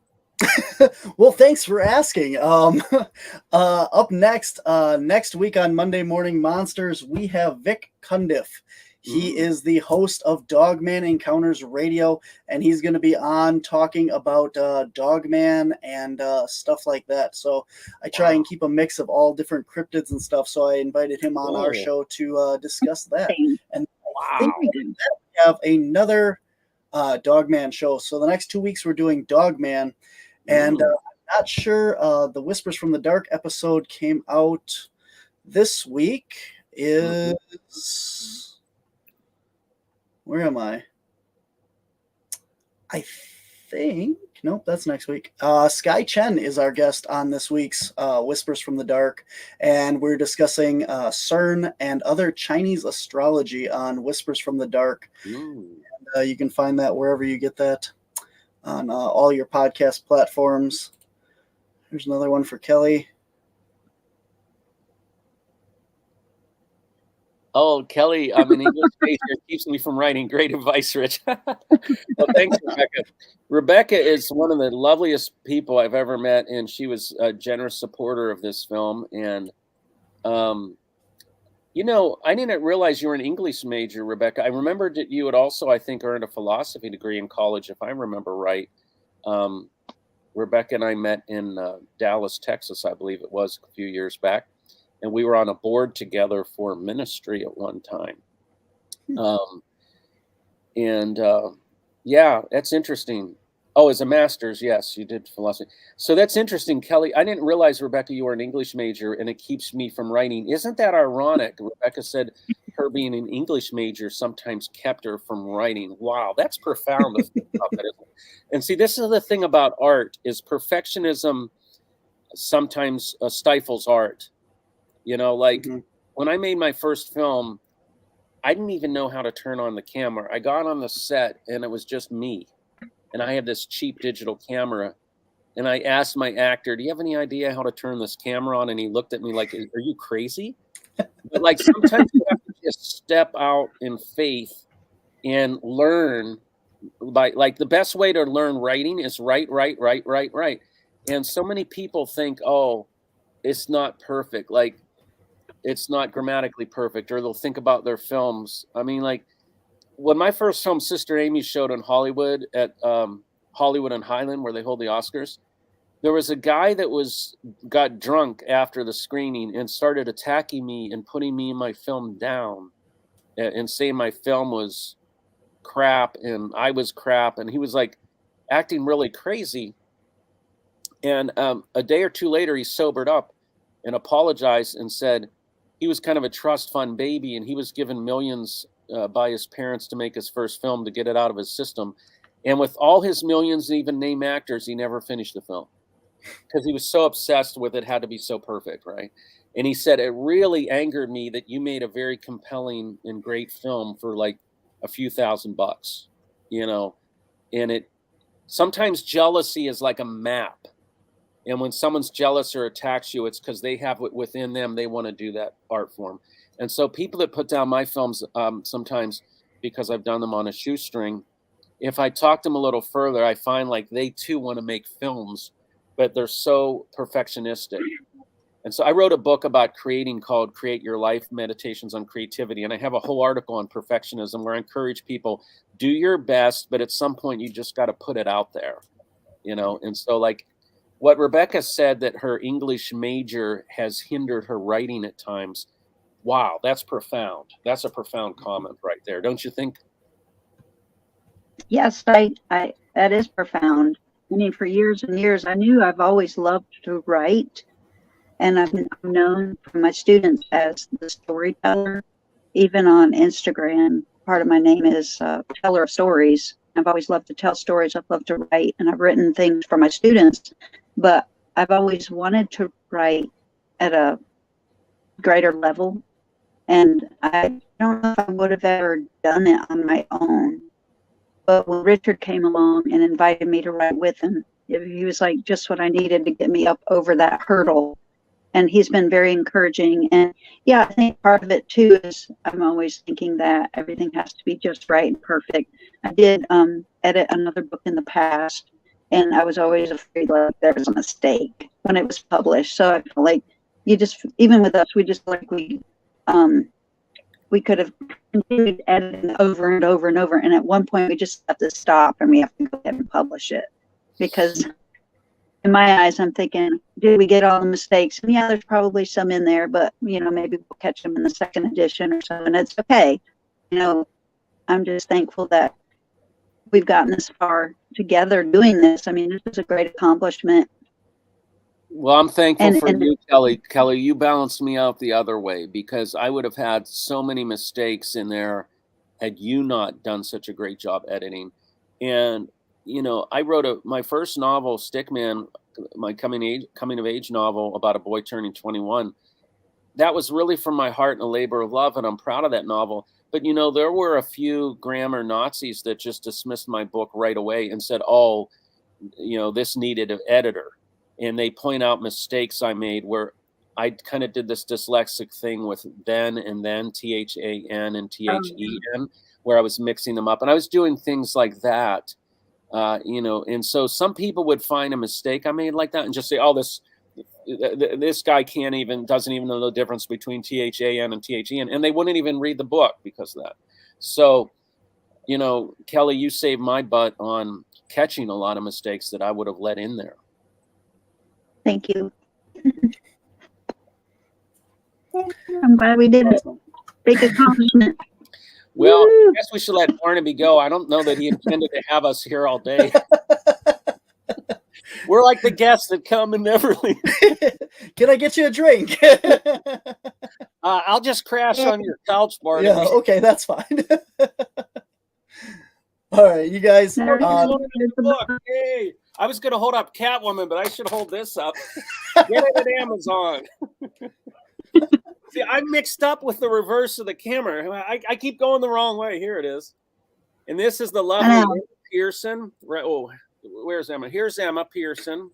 Well, thanks for asking. Up next week on Monday Morning Monsters, we have Vic Cundiff. He is the host of Dogman Encounters Radio, and he's going to be on talking about Dogman and stuff like that. So I try and keep a mix of all different cryptids and stuff. So I invited him on our show to discuss that. And I think we have another Dogman show. So the next 2 weeks we're doing Dogman. And I'm not sure, the Whispers from the Dark episode came out this week. Where am I? I think, nope, that's next week. Sky Chen is our guest on this week's Whispers from the Dark. And we're discussing CERN and other Chinese astrology on Whispers from the Dark. And, you can find that wherever you get that. On all your podcast platforms. There's another one for Kelly. Oh, Kelly, I'm an English major. It keeps me from writing. Great advice, Rich. Well, thanks, Rebecca. Rebecca is one of the loveliest people I've ever met, and she was a generous supporter of this film. And, I didn't realize you were an English major, Rebecca. I remembered that you had also, I think, earned a philosophy degree in college, if I remember right. Rebecca and I met in Dallas, Texas, I believe it was, a few years back. And we were on a board together for ministry at one time. Yeah, that's interesting. Oh, as a master's, yes, you did philosophy. So that's interesting, Kelly. I didn't realize, Rebecca, you were an English major, and it keeps me from writing. Isn't that ironic? Rebecca said her being an English major sometimes kept her from writing. Wow, that's profound to think about that, isn't it? And see, this is the thing about art, is perfectionism sometimes stifles art. When I made my first film, I didn't even know how to turn on the camera. I got on the set, and it was just me. And I had this cheap digital camera. And I asked my actor, "Do you have any idea how to turn this camera on?" And he looked at me like, "Are you crazy?" But sometimes you have to just step out in faith and learn. The best way to learn writing is write. And so many people think, "Oh, it's not perfect. It's not grammatically perfect," or they'll think about their films. I mean, when my first film, Sister Amy, showed in Hollywood at Hollywood and Highland, where they hold the Oscars, there was a guy that got drunk after the screening and started attacking me and putting me and my film down and saying my film was crap and I was crap. And he was acting really crazy. And a day or two later, he sobered up and apologized and said he was kind of a trust fund baby and he was given millions by his parents to make his first film to get it out of his system. And with all his millions and even name actors, he never finished the film because he was so obsessed with it had to be so perfect, right? And he said, "It really angered me that you made a very compelling and great film for a few $1,000, and it sometimes jealousy is like a map. And when someone's jealous or attacks you, it's because they have it within them. They want to do that art form. And so people that put down my films sometimes because I've done them on a shoestring. If I talk to them a little further, I find like they too want to make films, but they're so perfectionistic. And so I wrote a book about creating called Create Your Life, Meditations on Creativity. And I have a whole article on perfectionism where I encourage people, do your best, but at some point you just got to put it out there, you know? And so like what Rebecca said, that her English major has hindered her writing at times. Wow, that's profound. That's a profound comment right there. Don't you think? Yes, I that is profound. I mean, for years and years, I knew I've always loved to write, and I'm known from my students as the storyteller. Even on Instagram, part of my name is Teller of Stories. I've always loved to tell stories. I've loved to write, and I've written things for my students, but I've always wanted to write at a greater level, and I don't know if I would have ever done it on my own. But when Richard came along and invited me to write with him, he was like just what I needed to get me up over that hurdle. And he's been very encouraging. And yeah, I think part of it too is I'm always thinking that everything has to be just right and perfect. I did edit another book in the past, and I was always afraid like there was a mistake when it was published. So I feel like even with us, we just like we could have continued editing over and over and over. And at one point we just have to stop and we have to go ahead and publish it. Because in my eyes, I'm thinking, did we get all the mistakes? And yeah, there's probably some in there, but you know, maybe we'll catch them in the second edition or so, and it's okay. You know, I'm just thankful that we've gotten this far together doing this. I mean, this is a great accomplishment. Well, I'm thankful for you, Kelly. Kelly, you balanced me out the other way, because I would have had so many mistakes in there had you not done such a great job editing. And, you know, I wrote my first novel, Stickman, my coming of age novel about a boy turning 21. That was really from my heart and a labor of love, and I'm proud of that novel. But, you know, there were a few grammar Nazis that just dismissed my book right away and said, oh, you know, this needed an editor. And they point out mistakes I made where I kind of did this dyslexic thing with then and then, THAN and THEN, where I was mixing them up. And I was doing things like that, you know. And so some people would find a mistake I made like that and just say, oh, this guy doesn't even know the difference between THAN and THEN. And they wouldn't even read the book because of that. So, you know, Kelly, you saved my butt on catching a lot of mistakes that I would have let in there. Thank you. I'm glad we did it. Big accomplishment. Well, Woo! I guess we should let Barnaby go. I don't know that he intended to have us here all day. We're like the guests that come and never leave. Can I get you a drink? I'll just crash on your couch, Barnaby. Yeah, okay, that's fine. All right, you guys. Hey, I was going to hold up Catwoman, but I should hold this up. Get it at Amazon. See, I'm mixed up with the reverse of the camera. I keep going the wrong way. Here it is. And this is the lovely Emma Pearson. Right, oh, where's Emma? Here's Emma Pearson.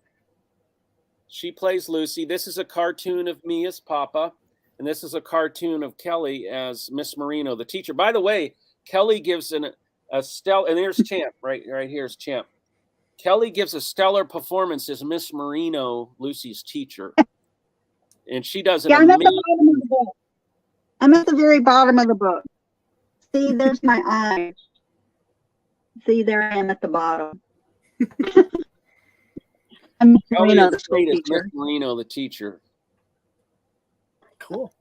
She plays Lucy. This is a cartoon of me as Papa. And this is a cartoon of Kelly as Miss Marino, the teacher. By the way, Kelly gives a stellar, and here's Champ, right here's Champ. Kelly gives a stellar performance as Miss Marino, Lucy's teacher. And she does an amazing... I'm at the very bottom of the book. See, there's my eyes. See, there I am at the bottom. I'm Miss Marino, the school teacher. Miss Marino, the teacher. Cool.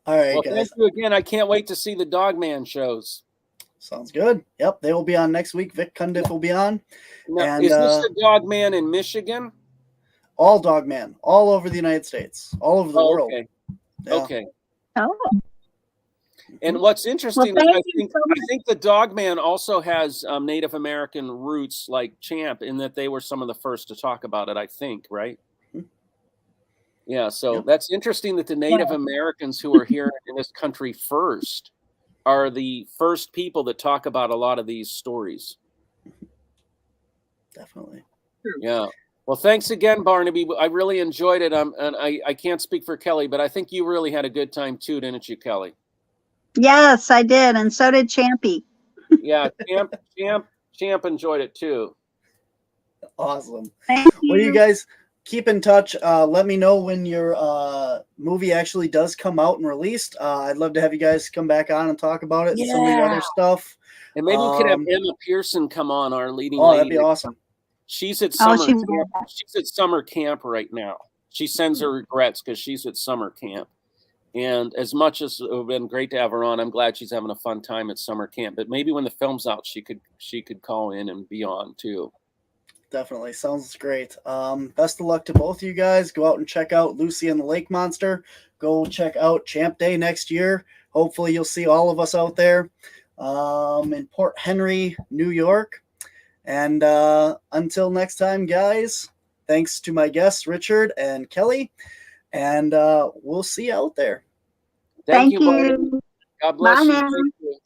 All right, well, guys. Thank you again. I can't wait to see the Dogman shows. Sounds good. Yep, they will be on next week. Vic Cundiff will be on. Now, is this the Dogman in Michigan? All Dogman, all over the United States, all over the world. Okay. Yeah. Okay. Oh. And what's interesting is I think the Dogman also has Native American roots like Champ, in that they were some of the first to talk about it, I think, right? Mm-hmm. Yeah, so that's interesting that the Native Americans who are here in this country first are the first people that talk about a lot of these stories. Definitely. Yeah. Well, thanks again, Barnaby. I really enjoyed it. And I can't speak for Kelly, but I think you really had a good time too, didn't you, Kelly? Yes, I did, and so did Champy. Yeah, Champ enjoyed it too. Awesome. Thank Well, you you. guys keep in touch. Let me know when your movie actually does come out and released. I'd love to have you guys come back on and talk about it and some of your other stuff. And maybe we could have Um, Emma Pearson come on, our leading Oh, lady. that'd be awesome. She's at Oh, summer she would camp. love that. She's at summer camp right now. She sends her regrets because she's at summer camp. And as much as it would have been great to have her on, I'm glad she's having a fun time at summer camp. But maybe when the film's out, she could call in and be on too. Definitely. Sounds great. Best of luck to both of you guys. Go out and check out Lucy and the Lake Monster. Go check out Champ Day next year. Hopefully you'll see all of us out there in Port Henry, New York. And until next time, guys, thanks to my guests, Richard and Kelly. And we'll see you out there. Thank Thank you, buddy. you. God bless Bye you. now. Thank you.